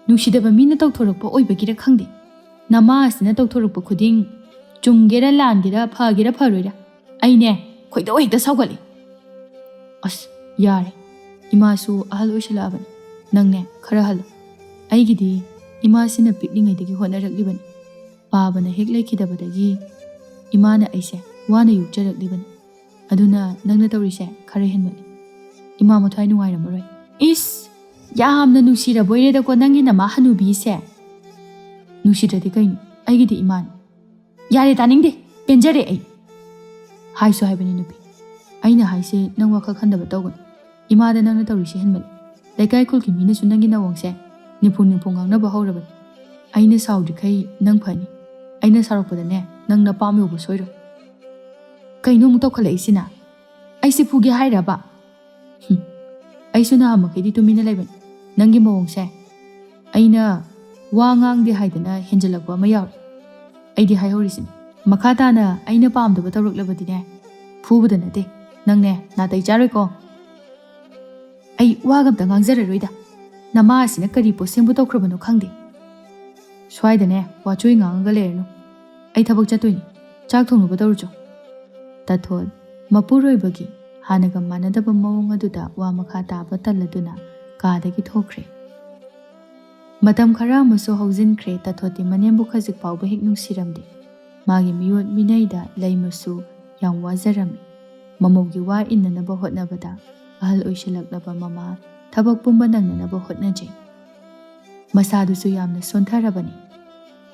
ꯅꯨꯡꯁꯤꯗꯕ ꯃꯤꯅ ꯇꯧꯊꯣꯔꯛꯄ ꯑꯣꯏꯕꯒꯤꯔ ꯈꯪꯗꯦ. ꯅꯃꯥ ꯑꯁꯤꯅ ꯇꯧꯊꯣꯔꯛꯄ ꯈꯨꯗꯤꯡ ꯆꯨꯝꯒꯦꯔ ꯂꯥꯟꯒꯦꯔ ꯐꯒꯦꯔ ꯐꯔꯣꯏꯔ ꯑꯩꯅꯦ ꯈꯣꯏꯗꯧ ꯍꯦꯛꯇ ꯁꯥꯎꯒꯠꯂꯤ. ꯑꯁ ꯌꯥꯔꯦ, ꯏꯃꯥꯁꯨ ꯑꯍꯜ ꯑꯣꯏꯁꯜꯂꯛꯑꯕꯅꯤ. ꯅꯪꯅꯦ ꯈꯔ ꯍꯜꯂꯣ. ꯑꯩꯒꯤꯗꯤ ꯏꯃꯥꯁꯤꯅ ꯄꯤꯛꯂꯤꯉꯩꯗꯒꯤ ꯍꯣꯠꯅꯔꯛꯂꯤꯕꯅꯤ. ꯄꯥꯕꯅ ꯍꯦꯛ ꯂꯩꯈꯤꯗꯕꯗꯒꯤ ꯏꯃꯥꯅ ꯑꯩꯁꯦ ꯋꯥꯅ ꯌꯣꯛꯆꯔꯛꯂꯤꯕꯅꯤ. ꯑꯗꯨꯅ ꯅꯪꯅ ꯇꯧꯔꯤꯁꯦ ꯈꯔ ꯍꯦꯟꯃꯜꯂꯤ. ꯏꯃꯥ ꯃꯊ꯭ꯋꯥꯏ ꯅꯨꯡꯉꯥꯏꯔꯝꯃꯔꯣꯏ. ꯏꯁ, ꯌꯥꯝꯅ ꯅꯨꯡꯁꯤꯔꯕꯣꯏꯔꯦꯗꯀꯣ ꯅꯪꯒꯤ ꯅꯃꯥ ꯍꯅꯨꯕꯤꯁꯦ. ꯅꯨꯡꯁꯤꯗ꯭ꯔꯗꯤ ꯀꯩꯅꯣ? ꯑꯩꯒꯤꯗꯤ ꯏꯃꯥꯅꯤ. ꯌꯥꯔꯦ, ꯇꯥꯅꯤꯡꯗꯦ. ꯄꯦꯟꯖꯔꯦ ꯑꯩ. ꯍꯥꯏꯁꯨ ꯍꯥꯏꯕꯅꯤ ꯅꯨꯄꯤ. ꯑꯩꯅ ꯍꯥꯏꯁꯦ ꯅꯪ ꯋꯥꯈꯜ ꯈꯟꯗꯕ ꯇꯧꯒꯅꯨ. ꯏꯃꯥꯗ ꯅꯪꯅ ꯇꯧꯔꯤꯁꯦ ꯍꯦꯟꯃꯜꯂꯤ. ꯂꯩꯀꯥꯏ ꯈꯨꯜꯒꯤ ꯃꯤꯅꯁꯨ ꯅꯪꯒꯤ ꯅꯋꯣꯡꯁꯦ ꯅꯤꯐꯨ ꯉꯥꯡꯅꯕ ꯍꯧꯔꯕꯅꯤ. ꯑꯩꯅ ꯁꯥꯎꯗ꯭ꯔꯤꯈꯩ ꯅꯪ ꯐꯅꯤ. ꯑꯩꯅ ꯁꯥꯎꯔꯛꯄꯗꯅꯦ ꯅꯪ ꯅꯄꯥꯝ ꯌꯧꯕ ꯁꯣꯏꯔꯣꯏ. ꯀꯩꯅꯣ ꯑꯃꯨꯛ ꯇꯧꯈꯠꯂꯛꯏꯁꯤꯅ? ꯑꯩꯁꯦ ꯐꯨꯒꯦ ꯍꯥꯏꯔꯕ? ꯑꯩꯁꯨ ꯅꯍꯥꯟꯃꯈꯩꯗꯤ ꯇꯨꯃꯤꯟꯅ ꯂꯩꯕꯅꯤ. ꯅꯪꯒꯤ ꯃꯑꯣꯡꯁꯦ ꯑꯩꯅ ꯋꯥ ꯉꯥꯡꯗꯦ ꯍꯥꯏꯗꯅ ꯍꯦꯟꯖꯜꯂꯛꯄ ꯑꯃ ꯌꯥꯎꯔꯦ. ꯑꯩꯗꯤ ꯍꯥꯏꯍꯧꯔꯤꯁꯤꯅꯤ, ꯃꯈꯥ ꯇꯥꯅ ꯑꯩꯅ ꯄꯥꯝꯗꯕ ꯇꯧꯔꯛꯂꯕꯗꯤꯅꯦ ꯐꯨꯕꯗ ꯅꯠꯇꯦ, ꯅꯪꯅꯦ ꯅꯥꯇꯩ ꯆꯥꯔꯣꯏꯀꯣ. ꯑꯩ ꯋꯥꯒ ꯑꯝꯇ ꯉꯥꯡꯖꯔꯔꯣꯏꯗ. ꯅꯃꯥ ꯑꯁꯤꯅ ꯀꯔꯤ ꯄꯣꯠꯁꯦꯝꯕꯨ ꯇꯧꯈ꯭ꯔꯕꯅꯣ ꯈꯪꯗꯦ. ꯁ꯭ꯋꯥꯏꯗꯅꯦ ꯋꯥꯆꯣꯏ ꯉꯥꯡꯉꯒ ꯂꯩꯔꯅꯨ ꯑꯩ ꯊꯕꯛ ꯆꯠꯇꯣꯏꯅꯤ ꯆꯥꯛ ꯊꯣꯡꯅꯕ ꯇꯧꯔꯨꯆꯣ ꯇꯥꯊꯣꯠ ꯃꯄꯨꯔꯣꯏꯕꯒꯤ ꯍꯥꯟꯅꯒ ꯃꯥꯟꯅꯗꯕ ꯃꯑꯣꯡ ꯑꯗꯨꯗ ꯋꯥ ꯃꯈꯥ ꯇꯥꯕ ꯇꯜꯂꯗꯨꯅ ꯀꯥꯗꯒꯤ ꯊꯣꯛꯈ꯭ꯔꯦ ꯃꯇꯝ ꯈꯔ ꯑꯃꯁꯨ ꯍꯧꯖꯤꯟꯈ꯭ꯔꯦ ꯇꯥꯊꯣꯠꯇꯤ ꯃꯅꯦꯝꯕꯨ ꯈꯖꯤꯛ ꯐꯥꯎꯕ ꯍꯦꯛ ꯅꯨꯡꯁꯤꯔꯝꯗꯦ ꯃꯥꯒꯤ ꯃꯤꯑꯣꯠ ꯃꯤꯅꯩꯗ ꯂꯩꯃꯁꯨ ꯌꯥꯝ ꯋꯥꯖꯔꯝꯃꯤ ꯃꯃꯧꯒꯤ ꯋꯥ ꯏꯟꯅꯅꯕ ꯍꯣꯠꯅꯕꯗ ꯑꯍꯜ ꯑꯣꯏꯁꯤꯜꯂꯛꯂꯕ ꯃꯃꯥ ꯊꯕꯛ ꯄꯨꯝꯕ ꯅꯪꯅꯅꯕ ꯍꯣꯠꯅꯖꯩ ꯃꯁꯥꯗꯨꯁꯨ ꯌꯥꯝꯅ ꯁꯣꯟꯊꯔꯕꯅꯤ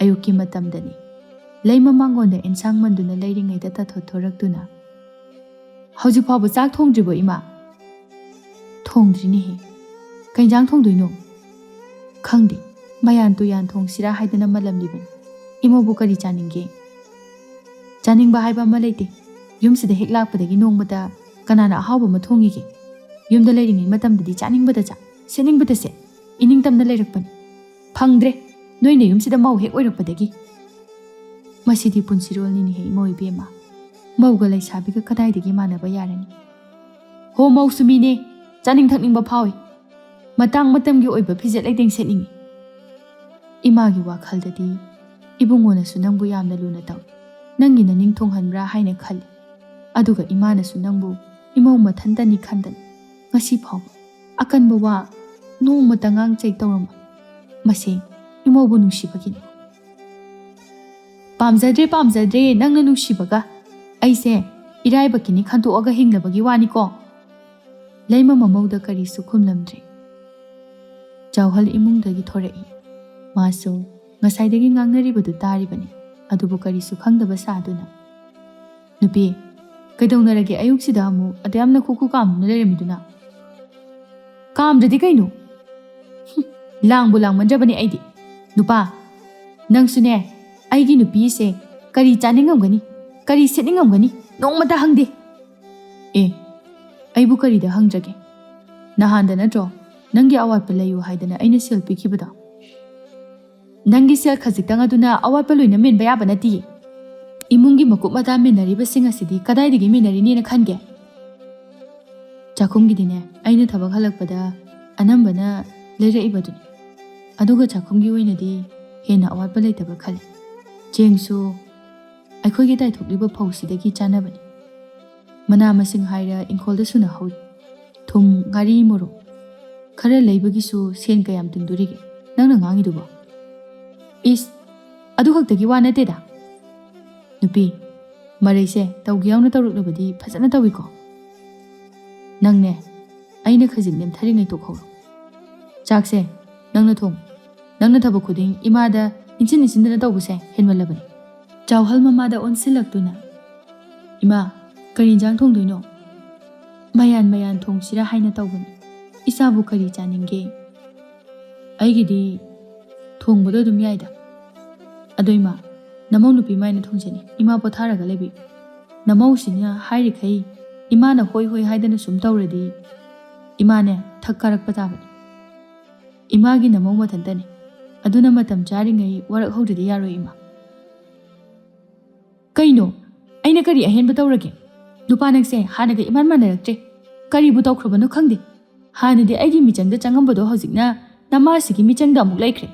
ꯑꯌꯨꯛꯀꯤ ꯃꯇꯝꯗꯅꯤ ꯂꯩꯃ ꯃꯥꯡꯒꯣꯟꯗ ꯑꯦꯟꯁꯥꯡ ꯃꯟꯗꯨꯅ ꯂꯩꯔꯤꯉꯩꯗ ꯇꯥꯊꯣꯠ ꯊꯣꯔꯛꯇꯨꯅ ꯍꯧꯖꯤꯛ ꯐꯥꯎꯕ ꯆꯥꯛ ꯊꯣꯡꯗ꯭ꯔꯤꯕꯣ ꯏꯃꯥ ꯊꯣꯡꯗ꯭ꯔꯤꯅꯦꯍꯦ ꯀꯩꯖꯥꯡ ꯊꯣꯡꯗꯣꯏꯅꯣ ꯈꯪꯗꯦ ꯃꯌꯥꯟ ꯇꯨꯌꯥꯟ ꯊꯣꯡꯁꯤꯔꯥ ꯍꯥꯏꯗꯅ ꯃꯜꯂꯝꯂꯤꯕꯅꯤ ꯏꯃꯧꯕꯨ ꯀꯔꯤ ꯆꯥꯅꯤꯡꯒꯦ ꯆꯥꯅꯤꯡꯕ ꯍꯥꯏꯕ ꯑꯃ ꯂꯩꯇꯦ ꯌꯨꯝꯁꯤꯗ ꯍꯦꯛ ꯂꯥꯛꯄꯗꯒꯤ ꯅꯣꯡꯃꯗ ꯀꯅꯥꯅ ꯑꯍꯥꯎꯕ ꯑꯃ ꯊꯣꯡꯉꯤꯒꯦ ꯌꯨꯝꯗ ꯂꯩꯔꯤꯉꯩ ꯃꯇꯝꯗꯗꯤ ꯆꯥꯅꯤꯡꯕꯗ ꯆꯥ ꯁꯦꯠꯅꯤꯡꯕꯗ ꯁꯦꯠ ꯏꯅꯤꯡꯇꯝꯅ ꯂꯩꯔꯛꯄꯅꯤ ꯐꯪꯗ꯭ꯔꯦ ꯅꯣꯏꯅ ꯌꯨꯝꯁꯤꯗ ꯃꯧ ꯍꯦꯛ ꯑꯣꯏꯔꯛꯄꯗꯒꯤ ꯃꯁꯤꯗꯤ ꯄꯨꯟꯁꯤꯔꯣꯜꯅꯤꯅꯦꯍꯦ ꯏꯃꯧ ꯏꯕꯦꯝꯃ ꯃꯧꯒ ꯂꯩꯁꯥꯕꯤꯒ ꯀꯗꯥꯏꯗꯒꯤ ꯃꯥꯟꯅꯕ ꯌꯥꯔꯅꯤ ꯍꯣ ꯃꯧꯁꯨ ꯃꯤꯅꯦ ꯆꯥꯅꯤꯡ ꯊꯛꯅꯤꯡꯕ ꯐꯥꯎꯏ ꯃꯇꯥꯡ ꯃꯇꯝꯒꯤ ꯑꯣꯏꯕ ꯐꯤꯖꯦꯠ ꯂꯩꯇꯦꯡ ꯁꯦꯠꯅꯤꯡꯉꯤ ꯏꯃꯥꯒꯤ ꯋꯥꯈꯜꯗꯗꯤ ꯏꯕꯨꯡꯉꯣꯅꯁꯨ ꯅꯪꯕꯨ ꯌꯥꯝꯅ ꯂꯨꯅ ꯇꯧꯏ ꯅꯪꯒꯤ ꯅꯅꯤꯡ ꯊꯨꯡꯍꯟꯕ꯭ꯔꯥ ꯍꯥꯏꯅ ꯈꯜꯂꯤ ꯑꯗꯨꯒ ꯏꯃꯥꯅꯁꯨ ꯅꯪꯕꯨ ꯏꯃꯧ ꯃꯊꯟꯇꯅꯤ ꯈꯟꯗꯅ ꯉꯁꯤ ꯐꯥꯎꯕ ꯑꯀꯟꯕ ꯋꯥ ꯅꯣꯡꯃꯇ ꯉꯥꯡꯆꯩ ꯇꯧꯔꯝꯃꯣꯏ ꯃꯁꯤ ꯏꯃꯧꯕꯨ ꯅꯨꯡꯁꯤꯕꯒꯤꯅꯤ ꯄꯥꯝꯖꯗ꯭ꯔꯦ ꯅꯪꯅ ꯅꯨꯡꯁꯤꯕꯒ ꯑꯩꯁꯦ ꯏꯔꯥꯏꯕꯛꯀꯤꯅꯤ ꯈꯟꯇꯣꯛꯑꯒ ꯍꯤꯡꯂꯕꯒꯤ ꯋꯥꯅꯤꯀꯣ ꯂꯩꯃ ꯃꯃꯧꯗ ꯀꯔꯤꯁꯨ ꯈꯨꯝꯂꯝꯗ꯭ꯔꯦ ꯆꯥꯎꯍꯜ ꯏꯃꯨꯡꯗꯒꯤ ꯊꯣꯔꯛꯏ ꯃꯥꯁꯨ ꯉꯁꯥꯏꯗꯒꯤ ꯉꯥꯡꯅꯔꯤꯕꯗꯨ ꯇꯥꯔꯤꯕꯅꯤ ꯑꯗꯨꯕꯨ ꯀꯔꯤꯁꯨ ꯈꯪꯗꯕ ꯁꯥꯗꯨꯅ ꯅꯨꯄꯤ ꯀꯩꯗꯧꯅꯔꯒꯦ ꯑꯌꯨꯛꯁꯤꯗ ꯑꯃꯨꯛ ꯑꯗꯌꯥꯝꯅ ꯈꯨꯈꯨ ꯀꯥꯝꯗꯨꯅ ꯂꯩꯔꯝꯃꯤꯗꯨꯅ ꯀꯥꯝꯗ꯭ꯔꯗꯤ ꯀꯩꯅꯣ ꯂꯥꯡꯕꯨ ꯂꯥꯡꯃꯟꯗ꯭ꯔꯕꯅꯤ ꯑꯩꯗꯤ ꯅꯨꯄꯥ ꯅꯪꯁꯨꯅꯦ ꯑꯩꯒꯤ ꯅꯨꯄꯤꯁꯦ ꯀꯔꯤ ꯆꯥꯅꯤꯡꯉꯝꯒꯅꯤ ꯀꯔꯤ ꯁꯦꯠꯅꯤꯡꯉꯝꯒꯅꯤ ꯅꯣꯡꯃꯇ ꯍꯪꯗꯦ ꯑꯦ ꯑꯩꯕꯨ ꯀꯔꯤꯗ ꯍꯪꯗ꯭ꯔꯒꯦ ꯅꯍꯥꯟꯗ ꯅꯠꯇ꯭ꯔꯣ ꯅꯪꯒꯤ ꯑꯋꯥꯠꯄ ꯂꯩꯌꯨ ꯍꯥꯏꯗꯅ ꯑꯩꯅ ꯁꯦꯜ ꯄꯤꯈꯤꯕꯗꯣ ꯅꯪꯒꯤ ꯁꯦꯜ ꯈꯖꯤꯛꯇꯪ ꯑꯗꯨꯅ ꯑꯋꯥꯠꯄ ꯂꯣꯏꯅ ꯃꯦꯟꯕ ꯌꯥꯕ ꯅꯠꯇꯤꯌꯦ ꯏꯃꯨꯡꯒꯤ ꯃꯀꯨꯞ ꯃꯇꯥ ꯃꯦꯟꯅꯔꯤꯕꯁꯤꯡ ꯑꯁꯤꯗꯤ ꯀꯗꯥꯏꯗꯒꯤ ꯃꯦꯟꯅꯔꯤꯅꯦꯅ ꯈꯟꯒꯦ ꯆꯥꯛꯈꯨꯝꯒꯤꯗꯤꯅꯦ ꯑꯩꯅ ꯊꯕꯛ ꯍꯜꯂꯛꯄꯗ ꯑꯅꯝꯕꯅ ꯂꯩꯔꯛꯏꯕꯗꯨꯅꯤ ꯑꯗꯨꯒ ꯆꯥꯛꯈꯨꯝꯒꯤ ꯑꯣꯏꯅꯗꯤ ꯍꯦꯟꯅ ꯑꯋꯥꯠꯄ ꯂꯩꯇꯕ ꯈꯜꯂꯤ ꯆꯦꯡꯁꯨ ꯑꯩꯈꯣꯏꯒꯤ ꯇꯥꯏꯊꯣꯛꯂꯤꯕ ꯐꯧꯁꯤꯗꯒꯤ ꯆꯥꯅꯕꯅꯤ ꯃꯅꯥ ꯃꯁꯤꯡ ꯍꯥꯏꯔ ꯏꯪꯈꯣꯜꯗ ꯁꯨꯅ ꯍꯧꯏ ꯊꯨꯝ ꯉꯥꯔꯤ ꯃꯣꯔꯣꯛ ꯈꯔ ꯂꯩꯕꯒꯤꯁꯨ ꯁꯦꯟ ꯀꯌꯥꯝ ꯇꯤꯡꯗꯣꯔꯤꯒꯦ ꯅꯪꯅ ꯉꯥꯡꯉꯤꯗꯨꯕꯣ ꯏꯁ ꯑꯗꯨ ꯈꯛꯇꯒꯤ ꯋꯥ ꯅꯠꯇꯦꯗ ꯅꯨꯄꯤ ꯃꯔꯩꯁꯦ ꯇꯧꯒꯦ ꯌꯥꯎꯅ ꯇꯧꯔꯛꯂꯕꯗꯤ ꯐꯖꯅ ꯇꯧꯏꯀꯣ ꯅꯪꯅꯦ ꯑꯩꯅ ꯈꯖꯤꯛ ꯅꯦꯝꯊꯔꯤꯉꯩ ꯇꯣꯛꯍꯧꯔꯣ ꯆꯥꯛꯁꯦ ꯅꯪꯅ ꯊꯣꯡꯉꯨ ꯅꯪꯅ ꯊꯕꯛ ꯈꯨꯗꯤꯡ ꯏꯃꯥꯗ ꯏꯟꯁꯤꯟꯗꯅ ꯇꯧꯕꯁꯦ ꯍꯦꯟꯃꯜꯂꯕꯅꯤ ꯆꯥꯎꯍꯜ ꯃꯃꯥꯗ ꯑꯣꯟꯁꯤꯜꯂꯛꯇꯨꯅ ꯏꯃꯥ ꯀꯔꯤ ꯏꯟꯖꯥꯡ ꯊꯣꯡꯗꯣꯏꯅꯣ ꯃꯌꯥꯟ ꯊꯣꯡꯁꯤꯔꯥ ꯍꯥꯏꯅ ꯇꯧꯕꯅꯤ ꯏꯆꯥꯕꯨ ꯀꯔꯤ ꯆꯥꯅꯤꯡꯒꯦ ꯑꯩꯒꯤꯗꯤ ꯊꯣꯡꯕꯗꯣ ꯑꯗꯨꯝ ꯌꯥꯏꯗ ꯑꯗꯣ ꯏꯃꯥ ꯅꯃꯧ ꯅꯨꯄꯤ ꯃꯥꯏꯅ ꯊꯣꯡꯖꯅꯤ ꯏꯃꯥ ꯄꯣꯊꯥꯔꯒ ꯂꯩꯕꯤꯌꯨ ꯅꯃꯧꯁꯤꯅ ꯍꯥꯏꯔꯤꯈꯩ ꯏꯃꯥꯅ ꯍꯣꯏ ꯍꯣꯏ ꯍꯥꯏꯗꯅ ꯁꯨꯝ ꯇꯧꯔꯗꯤ ꯏꯃꯥꯅꯦ ꯊꯛ ꯀꯥꯔꯛꯄ ꯇꯥꯕꯅꯤ ꯏꯃꯥꯒꯤ ꯅꯃꯧ ꯃꯊꯟꯇꯅꯤ ꯑꯗꯨꯅ ꯃꯇꯝ ꯆꯥꯔꯤꯉꯩ ꯋꯥꯔꯛꯍꯧꯗ꯭ꯔꯗꯤ ꯌꯥꯔꯣꯏ ꯏꯃꯥ ꯀꯩꯅꯣ ꯑꯩꯅ ꯀꯔꯤ ꯑꯍꯦꯟꯕ ꯇꯧꯔꯒꯦ ꯅꯨꯄꯥ ꯅꯪꯁꯦ ꯍꯥꯟꯅꯒ ꯏꯃꯥꯟ ꯃꯥꯟꯅꯔꯛꯇ꯭ꯔꯦ ꯀꯔꯤꯕꯨ ꯇꯧꯈ꯭ꯔꯕꯅꯣ ꯈꯪꯗꯦ ꯍꯥꯟꯅꯗꯤ ꯑꯩꯒꯤ ꯃꯤꯆꯪꯗ ꯆꯪꯉꯝꯕꯗꯣ ꯍꯧꯖꯤꯛꯅ ꯅꯃꯥꯁꯤꯒꯤ ꯃꯤꯆꯪꯗ ꯑꯃꯨꯛ ꯂꯩꯈ꯭ꯔꯦ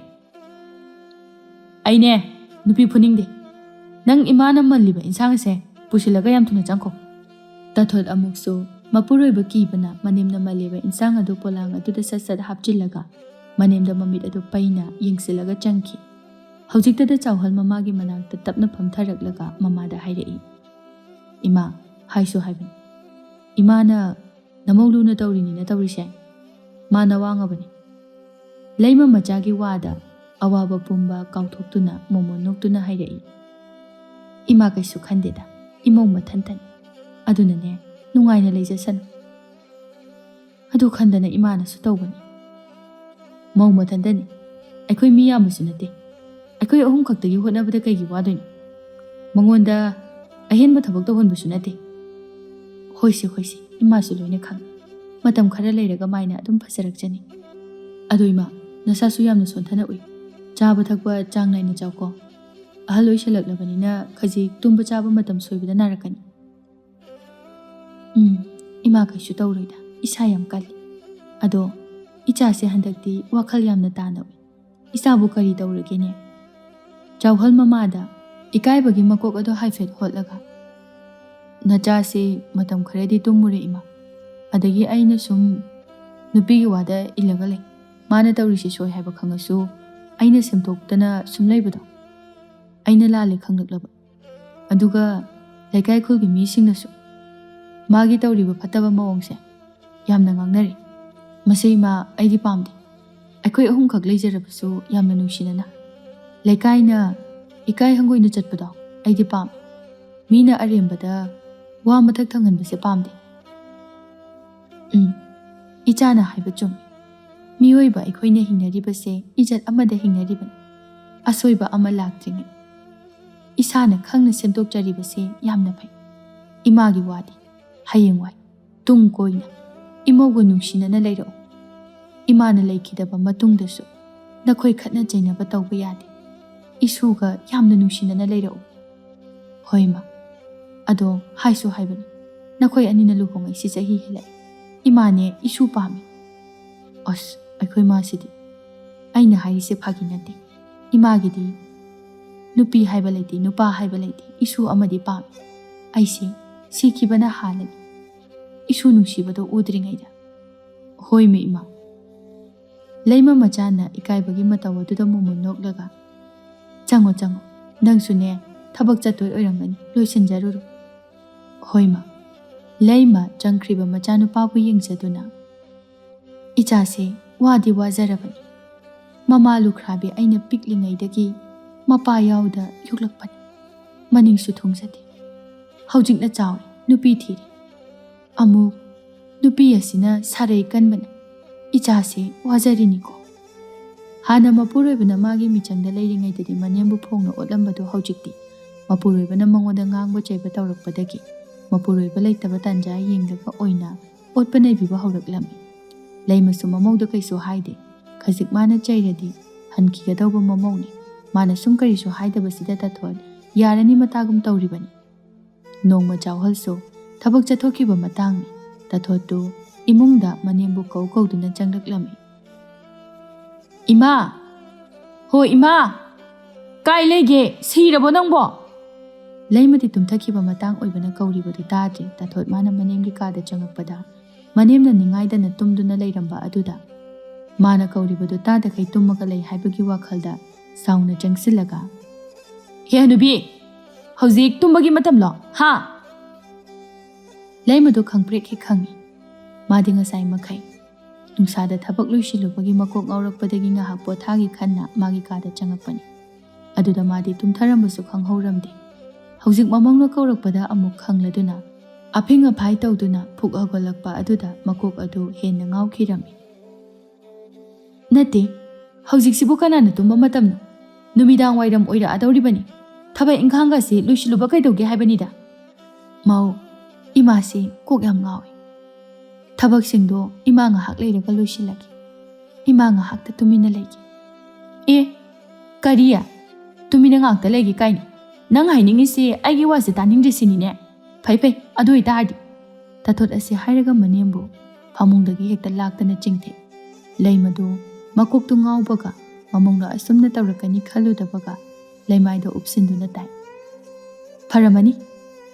ꯑꯩꯅꯦ ꯅꯨꯄꯤ ꯐꯨꯅꯤꯡꯗꯦ ꯅꯪ ꯏꯃꯥꯅ ꯃꯜꯂꯤꯕ ꯏꯟꯁꯥꯡꯁꯦ ꯄꯨꯁꯤꯜꯂꯒ ꯌꯥꯝ ꯊꯨꯅ ꯆꯪꯈꯣ ꯇꯥꯊꯣꯠ ꯑꯃꯨꯛꯁꯨ ꯃꯄꯨꯔꯣꯏꯕ ꯀꯤꯕꯅ ꯃꯅꯦꯝꯅ ꯃꯜꯂꯤꯕ ꯏꯟꯁꯥꯡ ꯑꯗꯨ ꯄꯣꯂꯥꯡ ꯑꯗꯨꯗ ꯁꯠ ꯍꯥꯞꯆꯤꯜꯂꯒ ꯃꯅꯦꯝꯗ ꯃꯃꯤꯠ ꯑꯗꯨ ꯄꯩꯅ ꯌꯦꯡꯁꯤꯜꯂꯒ ꯆꯪꯈꯤ ꯍꯧꯖꯤꯛꯇꯗ ꯆꯥꯎꯍꯜ ꯃꯃꯥꯒꯤ ꯃꯅꯥꯛꯇ ꯇꯞꯅ ꯐꯝꯊꯔꯛꯂꯒ ꯃꯃꯥꯗ ꯍꯥꯏꯔꯛꯏ ꯏꯃꯥ ꯍꯥꯏꯁꯨ ꯍꯥꯏꯕꯅꯤ ꯏꯃꯥꯅ ꯅꯃꯧ ꯂꯨꯅ ꯇꯧꯔꯤꯅꯤꯅ ꯇꯧꯔꯤꯁꯦ ꯃꯥꯅ ꯋꯥꯡꯉꯕꯅꯤ ꯂꯩꯃ ꯃꯆꯥꯒꯤ ꯋꯥꯗ ꯑꯋꯥꯕ ꯄꯨꯝꯕ ꯀꯥꯎꯊꯣꯛꯇꯨꯅ ꯃꯣꯃꯣꯟ ꯅꯣꯛꯇꯨꯅ ꯍꯥꯏꯔꯛꯏ ꯏꯃꯥ ꯀꯩꯁꯨ ꯈꯟꯗꯦꯗ ꯏꯃꯧ ꯃꯊꯟꯇꯅꯤ ꯑꯗꯨꯅꯅꯦ ꯅꯨꯡꯉꯥꯏꯅ ꯂꯩꯖꯁꯅꯨ ꯑꯗꯨ ꯈꯟꯗꯅ ꯏꯃꯥꯅꯁꯨ ꯇꯧꯕꯅꯤ ꯃꯧ ꯃꯊꯟꯇꯅꯤ ꯑꯩꯈꯣꯏ ꯃꯤ ꯌꯥꯝꯕꯁꯨ ꯅꯠꯇꯦ ꯑꯩꯈꯣꯏ ꯑꯍꯨꯝ ꯈꯛꯇꯒꯤ ꯍꯣꯠꯅꯕꯗ ꯀꯩꯒꯤ ꯋꯥꯗꯣꯏꯅꯣ ꯃꯉꯣꯟꯗ ꯑꯍꯦꯟꯕ ꯊꯕꯛ ꯇꯧꯍꯟꯕꯁꯨ ꯅꯠꯇꯦ ꯍꯣꯏꯁꯤ ꯏꯃꯥꯁꯨ ꯂꯣꯏꯅ ꯈꯪꯏ ꯃꯇꯝ ꯈꯔ ꯂꯩꯔꯒ ꯃꯥꯏꯅ ꯑꯗꯨꯝ ꯐꯖꯔꯛꯆꯅꯤ ꯑꯗꯣ ꯏꯃꯥ ꯅꯁꯥꯁꯨ ꯌꯥꯝꯅ ꯁꯣꯟꯊꯅ ꯎꯏ ꯆꯥꯕ ꯊꯛꯄ ꯆꯥꯡ ナꯏꯅ ꯆꯥꯎꯀꯣ ꯑꯍꯜ ꯑꯣꯏꯁꯜꯂꯛꯂꯕꯅꯤꯅ ꯈꯖꯤꯛ ꯇꯨꯝꯕ ꯆꯥꯕ ꯃꯇꯝ ꯁꯣꯏꯕꯗ ꯅꯥꯔꯛꯀꯅꯤ ꯏꯃꯥ ꯀꯩꯁꯨ ꯇꯧꯔꯣꯏꯗ ꯏꯁꯥ ꯌꯥꯝ ꯀꯜꯂꯤ ꯑꯗꯣ ꯏꯆꯥꯁꯦ ꯍꯟꯗꯛꯇꯤ ꯋꯥꯈꯜ ꯌꯥꯝꯅ ꯇꯥꯅ ꯎꯏ ꯏꯆꯥꯕꯨ ꯀꯔꯤ ꯇꯧꯔꯒꯦꯅꯦ ꯆꯥꯎꯍꯜ ꯃꯃꯥꯗ ꯏꯀꯥꯏꯕꯒꯤ ꯃꯀꯣꯛ ꯑꯗꯨ ꯍꯥꯏꯐꯦꯠ ꯍꯣꯠꯂꯒ, ꯅꯆꯥꯁꯤ ꯃꯇꯝ ꯈꯔꯗꯤ ꯇꯨꯝꯃꯨꯔꯦ ꯏꯃꯥ. ꯑꯗꯒꯤ ꯑꯩꯅ ꯁꯨꯝ ꯅꯨꯄꯤꯒꯤ ꯋꯥꯗ ꯏꯜꯂꯒ ꯂꯩ. ꯃꯥꯅ ꯇꯧꯔꯤꯁꯤ ꯁꯣꯏ ꯍꯥꯏꯕ ꯈꯪꯉꯁꯨ ꯑꯩꯅ ꯁꯦꯝꯗꯣꯛꯇꯅ ꯁꯨꯝ ꯂꯩꯕꯗꯣ. ꯑꯩꯅ ꯂꯥꯜꯂꯦ ꯈꯪꯂꯛꯂꯕ. ꯑꯗꯨꯒ ꯂꯩꯀꯥꯏ ꯈꯨꯜꯒꯤ ꯃꯤꯁꯤꯡꯅꯁꯨ ꯃꯥꯒꯤ ꯇꯧꯔꯤꯕ ꯐꯠꯇꯕ ꯃꯑꯣꯡꯁꯦ ꯌꯥꯝꯅ ꯉꯥꯡꯅꯔꯤ. ꯃꯁꯤ ꯏꯃꯥ ꯑꯩꯗꯤ ꯄꯥꯝꯗꯦ. ꯑꯩꯈꯣꯏ ꯑꯍꯨꯝꯈꯛ ꯂꯩꯖꯔꯕꯁꯨ ꯌꯥꯝꯅ ꯅꯨꯡꯁꯤꯅꯅ ꯂꯩꯀꯥꯏꯅ ꯏꯀꯥꯏ ꯍꯪꯒꯣꯏꯅ ꯆꯠꯄꯗꯣ ꯑꯩꯗꯤ ꯄꯥꯝꯃꯦ. ꯃꯤꯅ ꯑꯔꯦꯝꯕꯗ ꯋꯥ ꯃꯊꯛ ꯊꯪꯍꯟꯕꯁꯦ ꯄꯥꯝꯗꯦ. ꯏꯆꯥꯅ ꯍꯥꯏꯕ ꯆꯨꯝꯃꯤ. ꯃꯤꯑꯣꯏꯕ ꯑꯩꯈꯣꯏꯅ ꯍꯤꯡꯅꯔꯤꯕꯁꯦ ꯏꯖꯠ ꯑꯃꯗ ꯍꯤꯡꯅꯔꯤꯕꯅꯤ. ꯑꯁꯣꯏꯕ ꯑꯃ ꯂꯥꯛꯇ꯭ꯔꯤꯉꯩ ꯏꯁꯥꯅ ꯈꯪꯅ ꯁꯦꯝꯗꯣꯛꯆꯔꯤꯕꯁꯦ ꯌꯥꯝꯅ ꯐꯩ. ꯏꯃꯥꯒꯤ ꯋꯥꯗꯤ ꯍꯌꯦꯡꯋꯥꯏ ꯇꯨꯡ ꯀꯣꯏꯅ ꯏꯃꯧꯒ ꯅꯨꯡꯁꯤꯅꯅ ꯂꯩꯔꯛꯎ. ꯏꯃꯥꯅ ꯂꯩꯈꯤꯗꯕ ꯃꯇꯨꯡꯗꯁꯨ ꯅꯈꯣꯏ ꯈꯠꯅ ꯆꯩꯅꯕ ꯇꯧꯕ ꯌꯥꯗꯦ. ꯏꯁꯨꯒ ꯌꯥꯝꯅ ꯅꯨꯡꯁꯤꯅꯅ ꯂꯩꯔꯛꯎ. ꯍꯣꯏ ꯏꯃꯥ. ꯑꯗꯣ ꯍꯥꯏꯁꯨ ꯍꯥꯏꯕꯅꯤ, ꯅꯈꯣꯏ ꯑꯅꯤꯅ ꯂꯨꯍꯣꯡꯉꯩꯁꯤ ꯆꯍꯤ ꯍꯦꯜꯂꯛꯑꯦ. ꯏꯃꯥꯅꯦ ꯏꯁꯨ ꯄꯥꯝꯃꯤ. ꯑꯁ ꯑꯩꯈꯣꯏ ꯃꯥꯁꯤꯗꯤ. ꯑꯩꯅ ꯍꯥꯏꯔꯤꯁꯦ ꯐꯥꯒꯤ ꯅꯠꯇꯦ. ꯏꯃꯥꯒꯤꯗꯤ ꯅꯨꯄꯤ ꯍꯥꯏꯕ ꯂꯩꯇꯦ, ヌパ ꯍꯥꯏꯕ ꯂꯩꯇꯦ. 이수 ꯑꯃꯗꯤ ꯄꯥꯝꯃꯤ. ꯑꯩꯁꯦ ꯁꯤꯈꯤꯕꯅ ꯍꯥꯜꯂꯅꯤ. 이수 ꯅꯨꯡꯁꯤꯕꯗꯣ ꯎꯗ꯭ꯔꯤꯉꯩꯗ. ꯍꯣꯏꯃꯤ ꯏꯃꯥ. ꯂꯩꯃ ꯃꯆꯥꯅ ꯏꯀꯥꯏꯕꯒꯤ ꯃꯇꯧ ꯑꯗꯨꯗ ꯃꯨꯟ ꯅꯣꯛꯂꯒ, ꯆꯪꯉꯣ ꯆꯪꯉꯣ. ꯅꯪꯁꯨꯅꯦ ꯊꯕꯛ ꯆꯠꯇꯣꯏ ꯑꯣꯏꯔꯝꯒꯅꯤ. ꯂꯣꯏꯁꯤꯟꯖꯔꯨꯔꯣ. ꯍꯣꯏꯃ. ꯂꯩꯃ ꯆꯪꯈ꯭ꯔꯤꯕ ꯃꯆꯥꯅꯨꯄꯥꯕꯨ ꯌꯦꯡꯖꯗꯨꯅ, ꯏꯆꯥꯁꯦ ꯋꯥꯗꯤ ꯋꯥꯖꯔꯕꯅꯤ. ꯃꯃꯥ ꯂꯨꯈ꯭ꯔꯥꯕꯤ ꯑꯩꯅ ꯄꯤꯛꯂꯤꯉꯩꯗꯒꯤ ꯃꯄꯥ ꯌꯥꯎꯗ ꯌꯣꯛꯂꯛꯄꯅꯤ. ꯃꯅꯤꯡꯁꯨ ꯊꯨꯡꯖꯗꯦ. ꯍꯧꯖꯤꯛꯅ ꯆꯥꯎꯔꯦ, ꯅꯨꯄꯤ ꯊꯤꯔꯦ. ꯑꯃꯨꯛ ꯅꯨꯄꯤ ꯑꯁꯤꯅ ꯁꯥꯔꯩ ꯀꯟꯕꯅ ꯏꯆꯥꯁꯦ ꯋꯥꯖꯔꯤꯅꯤꯀꯣ. ꯍꯥꯟꯅ ꯃꯄꯨꯔꯣꯏꯕꯅ ꯃꯥꯒꯤ ꯃꯤꯆꯪꯗ ꯂꯩꯔꯤꯉꯩꯗꯗꯤ ꯃꯅꯦꯝꯕꯨ ꯐꯣꯡꯅ ꯑꯣꯠꯂꯝꯕꯗꯨ ꯍꯧꯖꯤꯛꯇꯤ ꯃꯄꯨꯔꯣꯏꯕꯅ ꯃꯉꯣꯟꯗ ꯉꯥꯡꯕ ꯆꯩꯕ ꯇꯧꯔꯛꯄꯗꯒꯤ ꯃꯄꯨꯔꯣꯏꯕ ꯂꯩꯇꯕ ꯇꯥꯟꯖꯥ ꯌꯦꯡꯂꯒ ꯑꯣꯏꯅ ꯑꯣꯠꯄ ꯅꯩꯕꯤꯕ ꯍꯧꯔꯛꯂꯝꯃꯤ. ꯂꯩꯃꯁꯨ ꯃꯃꯧꯗ ꯀꯩꯁꯨ ꯍꯥꯏꯗꯦ. ꯈꯖꯤꯛ ꯃꯥꯅ ꯆꯩꯔꯗꯤ ꯍꯟꯈꯤꯒꯗꯧꯕ ꯃꯃꯧꯅꯤ. ꯃꯥꯅ ꯁꯨꯝ ꯀꯔꯤꯁꯨ ꯍꯥꯏꯗꯕꯁꯤꯗ ꯇꯥꯊꯣꯠ ꯌꯥꯔꯅꯤ ꯃꯇꯥꯒꯨꯝ ꯇꯧꯔꯤꯕꯅꯤ. ꯅꯣꯡꯃ ꯆꯥꯎꯍꯜꯁꯨ ꯊꯕꯛ ꯆꯠꯊꯣꯛꯈꯤꯕ ꯃꯇꯥꯡꯅꯤ. ꯇꯥꯊꯣꯠꯇꯨ ꯏꯃꯨꯡꯗ ꯃꯅꯦꯝꯕꯨ ꯀꯧꯗꯨꯅ ꯆꯪꯂꯛꯂꯝꯃꯤ. ꯏꯃꯥ! ꯍꯣ ꯏꯃꯥ! ꯀꯥꯏ ꯂꯩꯒꯦ? ꯁꯤꯔꯕꯣ ꯅꯪꯕꯣ? ꯂꯩꯃꯗꯤ ꯇꯨꯝꯊꯈꯤꯕ ꯃꯇꯥꯡ ꯑꯣꯏꯕꯅ ꯀꯧꯔꯤꯕꯗꯨ ꯇꯥꯗ꯭ꯔꯤ. ꯇꯥꯊꯣꯠ ꯃꯥꯅ ꯃꯅꯦꯝꯒꯤ ꯀꯥꯗ ꯆꯪꯉꯛꯄꯗ ꯃꯅꯦꯝꯅ ꯅꯤꯡꯉꯥꯏꯗꯅ ꯇꯨꯝꯗꯨꯅ ꯂꯩꯔꯝꯕ ꯑꯗꯨꯗ ꯃꯥꯅ ꯀꯧꯔꯤꯕꯗꯨ ꯇꯥꯗꯈꯩ ꯇꯨꯝꯃꯒ ꯂꯩ ꯍꯥꯏꯕꯒꯤ ꯋꯥꯈꯜꯗ ꯁꯥꯎꯅ ꯆꯪꯁꯤꯜꯂꯒ, ꯍꯦ ꯍꯅꯨꯕꯤ! ꯍꯧꯖꯤꯛ ꯇꯨꯝꯕꯒꯤ ꯃꯇꯝꯂꯣ? ꯍꯥ? ꯂꯩꯃꯗꯨ ꯈꯪꯄ꯭ꯔꯦꯛ ꯍꯦꯛ ꯈꯪꯉꯤ. ꯃꯥꯗꯤ ꯉꯁꯥꯏ ꯃꯈꯩ ꯅꯨꯡꯁꯥꯗ ꯊꯕꯛ ꯂꯣꯏꯁꯤꯜꯂꯨꯕꯒꯤ ꯃꯀꯣꯛ ꯉꯥꯎꯔꯛꯄꯗꯒꯤ ꯉꯥꯏꯍꯥꯛ ꯄꯣꯊꯥꯒꯤ ꯈꯟꯅ ꯃꯥꯒꯤ ꯀꯥꯗ ꯆꯪꯉꯛꯄꯅꯤ. ꯑꯗꯨꯗ ꯃꯥꯗꯤ ꯇꯨꯝꯊꯔꯝꯕꯁꯨ ꯈꯪꯍꯧꯔꯝꯗꯦ. ꯍꯧꯖꯤꯛ ꯃꯃꯧꯅ ꯀꯧꯔꯛꯄꯗ ꯑꯃꯨꯛ ꯈꯪꯂꯗꯨꯅ ꯑꯐꯤꯡ ꯑꯐꯥꯏ ꯇꯧꯗꯨꯅ ꯐꯨꯛ ꯍꯧꯒꯠꯂꯛꯄ ꯑꯗꯨꯗ ꯃꯀꯣꯛ ꯑꯗꯨ ꯍꯦꯟꯅ ꯉꯥꯎꯈꯤꯔꯝꯃꯤ. ꯅꯠꯇꯦ, ꯍꯧꯖꯤꯛꯁꯤꯕꯨ ꯀꯅꯥꯅ ꯇꯨꯝꯕ ꯃꯇꯝꯅꯣ? ꯅꯨꯃꯤꯗꯥꯡ ꯋꯥꯏꯔꯝ ꯑꯣꯏꯔꯛꯑꯗꯧꯔꯤꯕꯅꯤ. ꯊꯕꯛ ꯏꯪꯈꯥꯡꯒꯁꯤ ꯂꯣꯏꯁꯤꯜꯂꯨꯕ ꯀꯩꯗꯧꯒꯦ ꯍꯥꯏꯕꯅꯤꯗ? ꯃꯧ, ꯏꯃꯥꯁꯤ ꯀꯣꯛ ꯌꯥꯝ ꯉꯥꯎꯏ. ꯊꯕꯛꯁꯤꯡꯗꯣ ꯏꯃꯥ ꯉꯥꯏꯍꯥꯛ ꯂꯩꯔꯒ ꯂꯣꯏꯁꯤꯜꯂꯒꯦ. ꯏꯃꯥ ꯉꯥꯏꯍꯥꯛꯇ ꯇꯨꯃꯤꯟꯅ ꯂꯩꯒꯦ. ꯑꯦ, ꯀꯔꯤ? ꯇꯨꯃꯤꯟꯅ ꯉꯥꯛꯇ ꯂꯩꯒꯦ ꯀꯥꯏꯅ? ꯅꯪ ꯍꯥꯏꯅꯤꯡꯉꯤꯁꯤ ꯑꯩꯒꯤ ꯋꯥꯁꯦ ꯇꯥꯅꯤꯡꯗ꯭ꯔꯦ ꯁꯤꯅꯤꯅꯦ? ꯐꯩ ꯐꯩ, ꯑꯗꯨ ꯑꯣꯏꯇꯥꯔꯗꯤ. ꯇꯥꯊꯣꯠ ꯑꯁꯤ ꯍꯥꯏꯔꯒ ꯃꯅꯦꯝꯕꯨ ꯐꯃꯨꯡꯗꯒꯤ ꯍꯦꯛꯇ ꯂꯥꯛꯇꯅ ꯆꯤꯡꯊꯩ. ꯂꯩꯃꯗꯨ ꯃꯀꯣꯛꯇꯨ ꯉꯥꯎꯕꯒ ꯃꯃꯧꯅ ꯑꯁꯨꯝꯅ ꯇꯧꯔꯛꯀꯅꯤ ꯈꯜꯂꯨꯗꯕꯒ ꯂꯩꯃꯥꯏꯗ ꯎꯞꯁꯤꯟꯗꯨꯅ ꯇꯥꯏ. ꯐꯔꯝꯃꯅꯤ.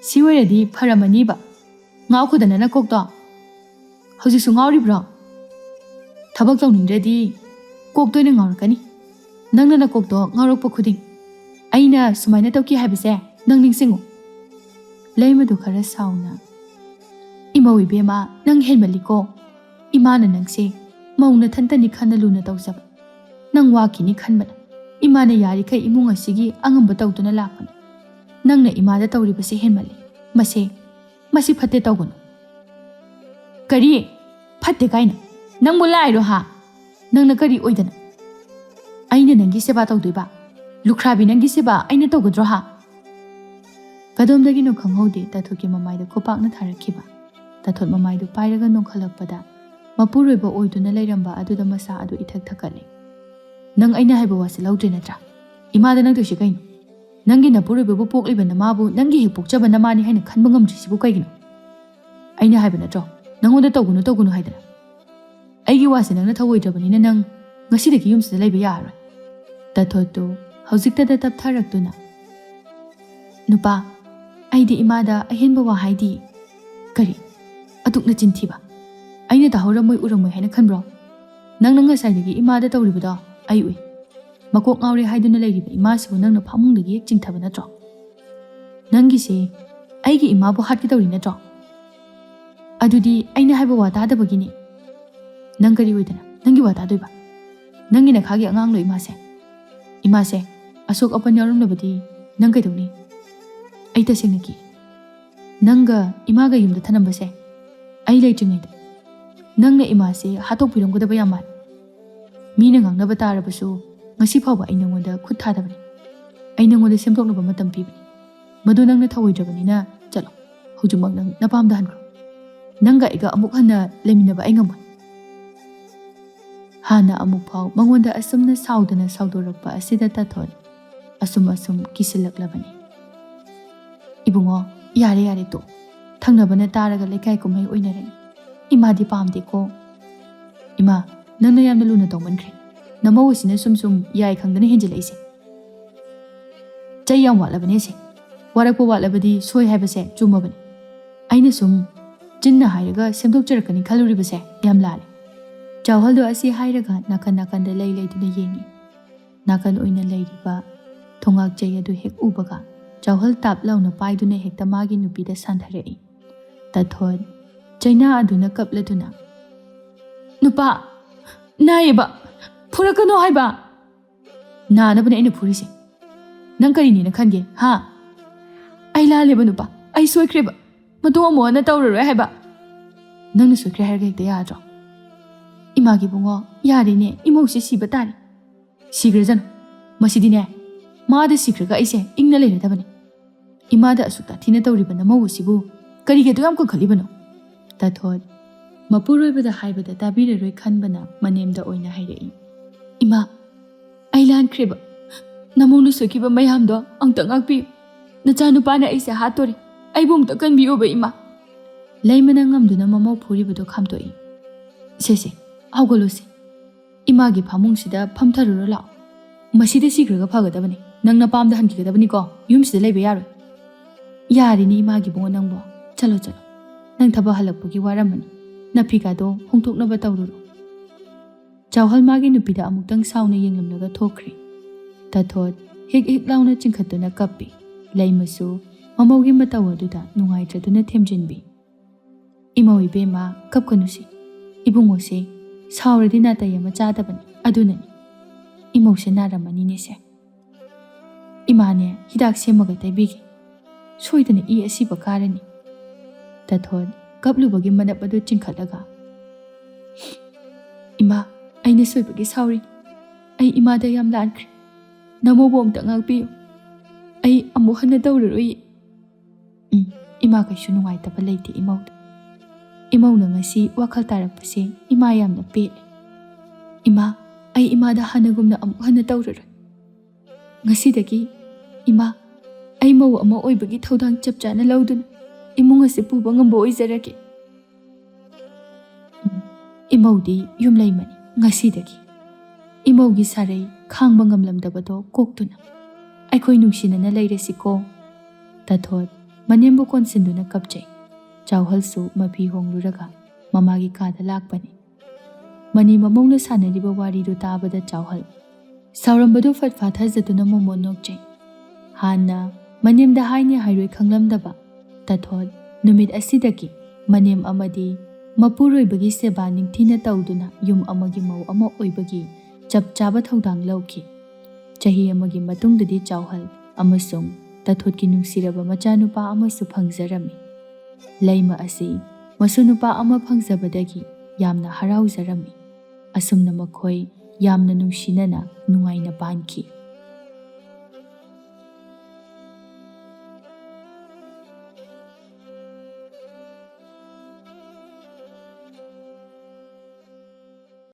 ꯁꯤ ꯑꯣꯏꯔꯗꯤ ꯐꯔꯝꯃꯅꯤꯕ. ꯉꯥꯎꯈꯣꯗꯅ ꯅꯀꯣꯛꯇꯣ. ꯍꯧꯖꯤꯛꯁꯨ ꯉꯥꯎꯔꯤꯕ꯭ꯔꯣ? ꯊꯕꯛ ꯇꯧꯅꯤꯡꯗ꯭ꯔꯗꯤ ꯀꯣꯛꯇꯣ ꯑꯣꯏꯅ ꯉꯥꯎꯔꯛꯀꯅꯤ. ꯅꯪꯅ ꯅꯀꯣꯛꯇꯣ ꯉꯥꯎꯔꯛꯄ ꯈꯨꯗꯤꯡ ꯑꯩꯅ ꯁꯨꯃꯥꯏꯅ ꯇꯧꯈꯤ ꯍꯥꯏꯕꯁꯦ ꯅꯪ ꯅꯤꯡꯁꯤꯡꯉꯨ. ꯂꯩꯃꯗꯨ ꯈꯔ ꯁꯥꯎꯅ, ꯏꯃꯧ ꯏꯕꯦꯝꯃ, ꯅꯪ ꯍꯦꯟꯃꯜꯂꯤꯀꯣ. ꯏꯃꯥꯅ ꯅꯪꯁꯦ ꯃꯧꯅ ꯊꯟꯇꯅꯤ ꯈꯟꯅ ꯂꯨꯅ ꯇꯧꯖꯕ. ꯅꯪ ꯋꯥꯈꯤꯅꯤ ꯈꯟꯕꯅ ꯏꯃꯥꯅ ꯌꯥꯔꯤꯈꯩ ꯏꯃꯨꯡ ꯑꯁꯤꯒꯤ ꯑꯉꯝꯕ ꯇꯧꯗꯨꯅ ꯂꯥꯛꯄꯅꯤ. ꯅꯪꯅ ꯏꯃꯥꯗ ꯇꯧꯔꯤꯕꯁꯦ ꯍꯦꯟꯃꯜꯂꯤ. ꯃꯁꯤ ꯐꯠꯇꯦ ꯇꯧꯒꯅꯨ. ꯀꯔꯤ? ꯐꯠꯇꯦ ꯀꯥꯏꯅ? ꯅꯪꯕꯨ ꯂꯥꯏꯔꯣ ꯍꯥ? ꯅꯪꯅ ꯀꯔꯤ ꯑꯣꯏꯗꯅ ꯑꯩꯅ ꯅꯪꯒꯤ ꯁꯦꯕꯥ ꯇꯧꯗꯣꯏꯕ? ꯂꯨꯈ꯭ꯔꯥꯕꯤ ꯅꯪꯒꯤ ꯁꯦꯕꯥ ꯑꯩꯅ ꯇꯧꯒꯗ꯭ꯔꯣ ꯍꯥ? ꯀꯗꯣꯝꯗꯒꯤꯅꯣ ꯈꯪꯍꯧꯗꯦ ꯇꯥꯊꯣꯠꯀꯤ ꯃꯃꯥꯏꯗ ꯈꯨꯄꯥꯛꯅ ꯊꯥꯔꯛꯈꯤꯕ. ꯇꯥꯊꯣꯠ ꯃꯃꯥꯏꯗꯨ ꯄꯥꯏꯔꯒ ꯅꯣꯡꯈꯠꯂꯛꯄꯗ ꯃꯄꯨꯔꯣꯏꯕ ꯑꯣꯏꯗꯨꯅ ꯂꯩꯔꯝꯕ ꯑꯗꯨꯗ ꯃꯁꯥ ꯑꯗꯨ ꯏꯊꯛ ꯊꯛꯀꯠꯂꯦ. ꯅꯪ ꯑꯩꯅ ꯍꯥꯏꯕ ꯋꯥꯁꯦ ꯂꯧꯗ꯭ꯔꯦ ꯅꯠꯇ꯭ꯔꯥ? ꯏꯃꯥꯗ ꯅꯪ ꯇꯧꯏꯁꯤ ꯀꯩꯅꯣ? ꯅꯪꯒꯤ ꯅꯄꯨꯔꯣꯏꯕꯕꯨ ꯄꯣꯛꯂꯤꯕ ꯅꯃꯥꯕꯨ ꯅꯪꯒꯤ ꯍꯦꯛ ꯄꯣꯛꯆꯕ ꯅꯃꯥꯅꯤ ꯍꯥꯏꯅ ꯈꯟꯕ ꯉꯝꯗ꯭ꯔꯤꯁꯤꯕꯨ ꯀꯩꯒꯤꯅꯣ? ꯑꯩꯅ ꯍꯥꯏꯕ ꯅꯠꯇ꯭ꯔꯣ ꯅꯪꯉꯣꯟꯗ ꯇꯧꯒꯅꯨ ꯍꯥꯏꯗꯅ? ꯑꯩꯒꯤ ꯋꯥꯁꯦ ꯅꯪꯅ ꯊꯧꯑꯣꯏꯗ꯭ꯔꯕꯅꯤꯅ ꯅꯪ ꯉꯁꯤꯗꯒꯤ ꯌꯨꯝꯁꯤꯗ ꯂꯩꯕ ꯌꯥꯔꯔꯣꯏ. ꯇꯥꯊꯣꯠꯇꯨ ꯍꯧꯖꯤꯛꯇꯗ ꯇꯞꯊꯔꯛꯇꯨꯅ ꯅꯨꯄꯥ ꯑꯩꯗꯤ ꯏꯃꯥꯗ ꯑꯍꯦꯟꯕ ꯋꯥ ꯍꯥꯏꯗꯤ ꯀꯔꯤ ꯑꯗꯨꯛꯅ ꯆꯤꯟꯊꯤꯕ ꯑꯩꯅ ꯇꯥꯍꯧꯔꯝꯃꯣꯏ ꯎꯔꯝꯃꯣꯏ ꯍꯥꯏꯅ ꯈꯟꯕ꯭ꯔꯣ ꯅꯪꯅ ꯉꯁꯥꯏꯗꯒꯤ ꯏꯃꯥꯗ ꯇꯧꯔꯤꯕꯗꯣ ꯑꯩ ꯎꯏ ꯃꯀꯣꯛ ꯉꯥꯎꯔꯦ ꯍꯥꯏꯗꯨꯅ ꯂꯩꯔꯤꯕ ꯏꯃꯥꯁꯤꯕꯨ ꯅꯪꯅ ꯐꯃꯨꯡꯗꯒꯤ ꯍꯦꯛ ꯆꯤꯡꯊꯕ ꯅꯠꯇ꯭ꯔꯣ ꯅꯪꯒꯤꯁꯦ ꯑꯩꯒꯤ ꯏꯃꯥꯕꯨ ꯍꯥꯠꯀꯦ ꯇꯧꯔꯤ ꯅꯠꯇ꯭ꯔꯣ ꯑꯗꯨꯗꯤ ꯑꯩꯅ ꯍꯥꯏꯕ ꯋꯥ ꯇꯥꯗꯕꯒꯤꯅꯤ ꯅꯪ ꯀꯔꯤ ꯑꯣꯏꯗꯅ ꯅꯪꯒꯤ ꯋꯥ ꯇꯥꯗꯣꯏꯕ ꯅꯪꯒꯤ ꯅꯈꯥꯒꯤ ꯑꯉꯥꯡꯂꯣ ꯏꯃꯥꯁꯦ ꯑꯁꯣꯛ ꯑꯄꯟ ꯌꯥꯎꯔꯝꯂꯕꯗꯤ ꯅꯪ ꯀꯩꯗꯧꯅꯤ ꯑꯩ ꯇꯁꯦꯡꯅ ꯀꯤ ꯅꯪꯒ ꯏꯃꯥꯒ ꯌꯨꯝꯗ ꯊꯅꯝꯕꯁꯦ ꯑꯩ ꯂꯩꯇ꯭ꯔꯤꯉꯩꯗ ꯅꯪꯅ ꯏꯃꯥꯁꯦ ꯍꯥꯠꯇꯣꯛꯄꯤꯔꯝꯒꯗꯕ ꯌꯥꯝ ꯃꯥꯜꯂꯤ ꯃꯤꯅ ꯉꯥꯡꯅꯕ ꯇꯥꯔꯕꯁꯨ ꯉꯁꯤ ꯐꯥꯎꯕ ꯑꯩ ꯅꯉꯣꯟꯗ ꯈꯨꯠ ꯊꯥꯗꯕꯅꯤ ꯑꯩ ꯅꯉꯣꯟꯗ ꯁꯦꯝꯗꯣꯛꯅꯕ ꯃꯇꯝ ꯄꯤꯕꯅꯤ ꯃꯗꯨ ꯅꯪꯅ ꯊꯧꯑꯣꯏꯗ꯭ꯔꯕꯅꯤꯅ ꯆꯠꯂꯣ ꯍꯧꯖꯤꯛꯃꯛ ꯅꯪ ꯅꯄꯥꯝꯗ ꯍꯟꯈ꯭ꯔꯣ ꯅꯪꯒ ꯑꯩꯒ ꯑꯃꯨꯛ ꯍꯟꯅ ꯂꯩꯃꯤꯟꯅꯕ ꯑꯩ ꯉꯝꯃꯣꯏ ꯍꯥꯟꯅ ꯑꯃꯨꯛ ꯐꯥꯎ ꯃꯉꯣꯟꯗ ꯑꯁꯨꯝꯅ ꯁꯥꯎꯗꯅ ꯁꯥꯎꯗꯣꯔꯛꯄ ꯑꯁꯤꯗ ꯇꯥꯊꯣꯠ ꯑꯁꯨꯝ ꯀꯤꯁꯤꯜꯂꯛꯂꯕꯅꯤ ꯏꯕꯨꯡꯉꯣ ꯌꯥꯔꯦ ꯇꯣ ꯊꯪꯅꯕꯅ ꯇꯥꯔꯒ ꯂꯩꯀꯥꯏ ꯀꯨꯝꯍꯩ ꯑꯣꯏꯅꯔꯅꯤ ꯏꯃꯥꯗꯤ ꯄꯥꯝꯗꯦꯀꯣ ꯏꯃꯥ ꯅꯪꯅ ꯌꯥꯝꯅ ꯂꯨꯅ ꯇꯧꯃꯟꯈ꯭ꯔꯦ ꯅꯃꯧ ꯑꯁꯤꯅ ꯁꯨꯝ ꯌꯥꯏ ꯈꯪꯗꯅ ꯍꯦꯟꯖꯤꯜꯂꯛꯏꯁꯦ ꯆꯩ ꯌꯥꯝ ꯋꯥꯠꯂꯕꯅꯦ ꯁꯦ ꯋꯥꯔꯛꯄ ꯋꯥꯠꯂꯕꯗꯤ ꯁꯣꯏ ꯍꯥꯏꯕꯁꯦ ꯆꯨꯝꯃꯕꯅꯤ ꯑꯩꯅ ꯁꯨꯝ ꯆꯤꯟꯅ ꯍꯥꯏꯔꯒ ꯁꯦꯝꯗꯣꯛꯆꯔꯛꯀꯅꯤ ꯈꯜꯂꯨꯔꯤꯕꯁꯦ ꯌꯥꯝ ꯂꯥꯜꯂꯦ ꯆꯥꯎꯍꯜꯗꯣ ꯑꯁꯤ ꯍꯥꯏꯔꯒ ꯅꯥꯀꯟꯗ ꯂꯩꯗꯨꯅ ꯌꯦꯡꯉꯤ ꯅꯥꯀꯟ ꯑꯣꯏꯅ ꯂꯩꯔꯤꯕ ꯊꯣꯡꯒꯥꯛ ꯆꯩ ꯑꯗꯨ ꯍꯦꯛ ꯎꯕꯒ ꯆꯥꯎꯍꯜ ꯇꯥꯞ ꯂꯥꯎꯅ ꯄꯥꯏꯗꯨꯅ ꯍꯦꯛꯇ ꯃꯥꯒꯤ ꯅꯨꯄꯤꯗ ꯁꯥꯟꯊꯔꯛꯏ ꯇꯥꯊꯣꯠ ꯆꯩꯅꯥ ꯑꯗꯨꯅ ꯀꯞꯂꯗꯨꯅ ꯅꯨꯄꯥ ꯅꯥꯏꯌꯦꯕ ꯐꯨꯔꯛꯀꯅꯣ ꯍꯥꯏꯕ ꯅꯥꯅꯕꯅꯦ ꯑꯩꯅ ꯐꯨꯔꯤꯁꯦ ꯅꯪ ꯀꯔꯤꯅꯦꯅ ꯈꯟꯒꯦ ꯍꯥ ꯑꯩ ꯂꯥꯜꯂꯦꯕ ꯅꯨꯄꯥ ꯑꯩ ꯁꯣꯏꯈ꯭ꯔꯦꯕ ꯃꯇꯨꯡ ꯑꯃꯨꯛ ꯍꯟꯅ ꯇꯧꯔꯔꯣꯏ ꯍꯥꯏꯕ ꯅꯪꯅ ꯁꯣꯏꯈ꯭ꯔꯦ ꯍꯥꯏꯔꯒ ꯍꯦꯛꯇ ꯌꯥꯗ꯭ꯔꯣ ꯏꯃꯥꯒꯤ ꯕꯨꯡꯉꯣ ꯌꯥꯔꯦꯅꯦ ꯏꯃꯧꯁꯦ ꯁꯤꯕ ꯇꯥꯔꯦ ꯁꯤꯈ꯭ꯔꯖꯅꯨ ꯃꯁꯤꯗꯤꯅꯦ ꯃꯥꯗ ꯁꯤꯈ꯭ꯔꯒ ꯑꯩꯁꯦ ꯏꯪꯅ ꯂꯩꯔꯗꯕꯅꯤ ꯏꯃꯥꯗ ꯑꯁꯨꯛ ꯇꯥꯊꯤꯅ ꯇꯧꯔꯤꯕ ꯅꯃꯧ ꯑꯁꯤꯕꯨ ꯀꯔꯤꯒꯤ ꯌꯥꯝ ꯀꯟꯈꯠꯂꯤꯕꯅꯣ ꯇꯥꯊꯣꯠ ꯃꯄꯨꯔꯣꯏꯕꯗ ꯍꯥꯏꯕꯗ ꯇꯥꯕꯤꯔꯔꯣꯏ ꯈꯟꯕꯅ ꯃꯅꯦꯝꯗ ꯑꯣꯏꯅ ꯍꯥꯏꯔꯛꯏ ꯏꯃꯥ ꯑꯩ ꯂꯥꯟꯈ꯭ꯔꯦꯕ ꯅꯃꯧꯅ ꯁꯣꯏꯈꯤꯕ ꯃꯌꯥꯝꯗꯣ ꯑꯝꯇ ꯉꯥꯛꯄꯤꯌꯨ ꯅꯆꯥꯅꯨꯄꯥꯅ ꯑꯩꯁꯦ ꯍꯥꯠꯇꯣꯔꯤ ꯑꯩꯕꯨ ꯑꯝꯇ ꯀꯟꯕꯤꯌꯨꯕ ꯏꯃꯥ ꯂꯩꯃꯅ ꯉꯝꯗꯨꯅ ꯃꯃꯧ ꯐꯨꯔꯤꯕꯗꯣ ꯈꯥꯝꯇꯣꯛꯏ ꯁꯦ ꯍꯧꯒꯠꯂꯨꯁꯤ ꯏꯃꯥꯒꯤ ꯐꯃꯨꯡꯁꯤꯗ ꯐꯝꯊꯔꯨꯔ ꯂꯥꯛꯑꯣ ꯃꯁꯤꯗ ꯁꯤꯈ꯭ꯔꯒ ꯐꯒꯗꯕꯅꯤ ꯅꯪ ꯅꯄꯥꯝꯗ ꯍꯟꯈꯤꯒꯗꯕꯅꯤꯀೋ ꯌꯨꯝꯁꯤꯗ ꯂꯩꯕ ꯌꯥꯔꯣꯏ ꯌꯥꯔꯤꯅꯤ ꯏꯃꯥꯒꯤ ꯕꯨꯡꯉꯣ ꯅꯪꯕꯣ ꯆꯠꯂꯣ ꯅꯪ ꯊꯕꯛ ꯍꯜꯂꯛꯄꯒꯤ ꯋꯥꯔꯝꯃꯅꯤ ꯅꯐꯤꯒꯥꯗꯣ ꯍꯣꯡꯗꯣꯛꯅꯕ ꯇꯧꯔꯨꯔꯣ ꯆꯥꯎꯍꯜ ꯃꯥꯒꯤ ꯅꯨꯄꯤꯗ ꯑꯃꯨꯛꯇꯪ ꯁꯥꯎꯅ ꯌꯦꯡꯂꯝꯂꯒ ꯊꯣꯛꯈ꯭ꯔꯦ ꯇꯥꯊꯣꯠ ꯍꯤꯛ ꯂꯥꯎꯅ ꯆꯤꯡꯈꯠꯇꯨꯅ ꯀꯞꯄꯤ ꯂꯩꯃꯁꯨ ꯃꯃꯧꯒꯤ ꯃꯇꯧ ꯑꯗꯨꯗ ꯅꯨꯡꯉꯥꯏꯇ꯭ꯔꯗꯨꯅ ꯊꯦꯝꯖꯤꯟꯕꯤ ꯏꯃꯧ ꯏꯕꯦꯝꯃ ꯀꯞꯀꯅꯨꯁꯤ ꯏꯕꯨꯡꯉꯣꯁꯦ ꯁꯥꯎꯔꯗꯤ ꯅꯥꯇꯩ ꯑꯃ ꯆꯥꯗꯕꯅꯤ ꯑꯗꯨꯅꯅꯤ ꯏꯃꯧꯁꯦ ꯅꯥꯔꯝꯃꯅꯤꯅꯦꯁꯦ ꯏꯃꯥꯅꯦ ꯍꯤꯗꯥꯛ ꯁꯦꯝꯃꯒ ꯇꯩꯕꯤꯒꯦ ꯁꯣꯏꯗꯅ ꯏ ꯑꯁꯤꯕ ꯀꯥꯔꯅꯤ ꯇꯥꯊꯣꯠ ꯀꯞꯂꯨꯕꯒꯤ ꯃꯅꯞ ꯑꯗꯨ ꯆꯤꯡꯈꯠꯂꯒ ꯏꯃꯥ ꯑꯩꯅ ꯁꯣꯏꯕꯒꯤ ꯁꯥꯎꯔꯤ ꯑꯩ ꯏꯃꯥꯗ ꯌꯥꯝ ꯂꯥꯟꯈ꯭ꯔꯦ ꯅꯃꯧꯕꯨ ꯑꯝꯇ ꯉꯥꯛꯄꯤꯌꯨ ꯑꯩ ꯑꯃꯨꯛ ꯍꯟꯅ ꯇꯧꯔꯔꯣꯏ ꯏꯃꯥ ꯀꯩꯁꯨ ꯅꯨꯡꯉꯥꯏꯇꯕ ꯂꯩꯇꯦ ꯏꯃꯧꯅ ꯉꯁꯤ ꯋꯥꯈꯜ ꯇꯥꯔꯛꯄꯁꯦ ꯏꯃꯥ ꯌꯥꯝꯅ ꯄꯦꯜꯂꯦ ꯏꯃꯥ ꯑꯩ ꯏꯃꯥꯗ ꯍꯥꯟꯅꯒꯨꯝꯅ ꯑꯃꯨꯛ ꯍꯟꯅ ꯇꯧꯔꯔꯣꯏ ꯉꯁꯤꯗꯒꯤ ꯏꯃꯥ ꯑꯩ ꯃꯧ ꯑꯃ ꯑꯣꯏꯕꯒꯤ ꯊꯧꯗꯥꯡ ꯆꯞ ꯆꯥꯅ ꯂꯧꯗꯨꯅ ꯏꯃꯨꯡ ꯑꯁꯤ ꯄꯨꯕ ꯉꯝꯕ ꯑꯣꯏꯖꯔꯒꯦ ꯏꯃꯧꯗꯤ ꯌꯨꯝꯂꯩꯃꯅꯤ ꯉꯁꯤꯗꯒꯤ ꯏꯃꯧꯒꯤ ꯁꯥꯔꯩ ꯈꯥꯡꯕ ꯉꯝꯂꯝꯗꯕꯗꯣ ꯀꯣꯛꯇꯨꯅ ꯑꯩꯈꯣꯏ ꯅꯨꯡꯁꯤꯅꯅ ꯂꯩꯔꯁꯤꯀꯣ ꯇꯥꯊꯣꯠ ꯃꯅꯦꯝꯕꯨ ꯀꯣꯟꯁꯤꯟꯗꯨꯅ ꯀꯞꯆꯩ ꯆꯥꯎꯍꯜꯁꯨ ꯃꯐꯤ ꯍꯣꯡꯂꯨꯔꯒ ꯃꯃꯥꯒꯤ ꯀꯥꯗ ꯂꯥꯛꯄꯅꯤ ꯃꯅꯤ ꯃꯃꯧꯅ ꯁꯥꯟꯅꯔꯤꯕ ꯋꯥꯔꯤꯗꯨ ꯇꯥꯕꯗ ꯆꯥꯎꯍꯜ ꯁꯥꯎꯔꯝꯕꯗꯨ ꯐꯠ ꯐꯥꯊꯖꯗꯨꯅ ꯃꯣꯃꯣꯟ ꯅꯣꯛꯆꯩ ꯍꯥꯟꯅ ꯃꯅꯦꯝꯗ ꯍꯥꯏꯅꯤ ꯍꯥꯏꯔꯣꯏ ꯈꯪꯂꯝꯗꯕ ꯇꯥꯊꯣꯠ ꯅꯨꯃꯤꯠ ꯑꯁꯤꯗꯒꯤ ꯃꯅꯦꯝ ꯑꯃꯗꯤ ꯃꯄꯨꯔꯣꯏꯕꯒꯤ ꯁꯦꯕꯥ ꯅꯤꯡꯊꯤꯅ ꯇꯧꯗꯨꯅ ꯌꯨꯝ ꯑꯃꯒꯤ ꯃꯧ ꯑꯃ ꯑꯣꯏꯕꯒꯤ ꯆꯞ ꯆꯥꯕ ꯊꯧꯗꯥꯡ ꯂꯧꯈꯤ ꯆꯍꯤ ꯑꯃꯒꯤ ꯃꯇꯨꯡꯗꯗꯤ ꯆꯥꯎꯍꯜ ꯑꯃꯁꯨꯡ ꯇꯥꯊꯣꯠꯀꯤ ꯅꯨꯡꯁꯤꯔꯕ ꯃꯆꯥꯅꯨꯄꯥ ꯑꯃꯁꯨ ꯐꯪꯖꯔꯝꯃꯤ ꯂꯩꯃ ꯑꯁꯤ ꯃꯁꯨ ꯅꯨꯄꯥ ꯑꯃ ꯐꯪꯖꯕꯗꯒꯤ ꯌꯥꯝꯅ ꯍꯔꯥꯎꯖꯔꯝꯃꯤ ꯑꯁꯨꯝꯅ ꯃꯈꯣꯏ ꯌꯥꯝꯅ ꯅꯨꯡꯁꯤꯅꯅ ꯅꯨꯡꯉꯥꯏꯅ ꯄꯥꯟꯈꯤ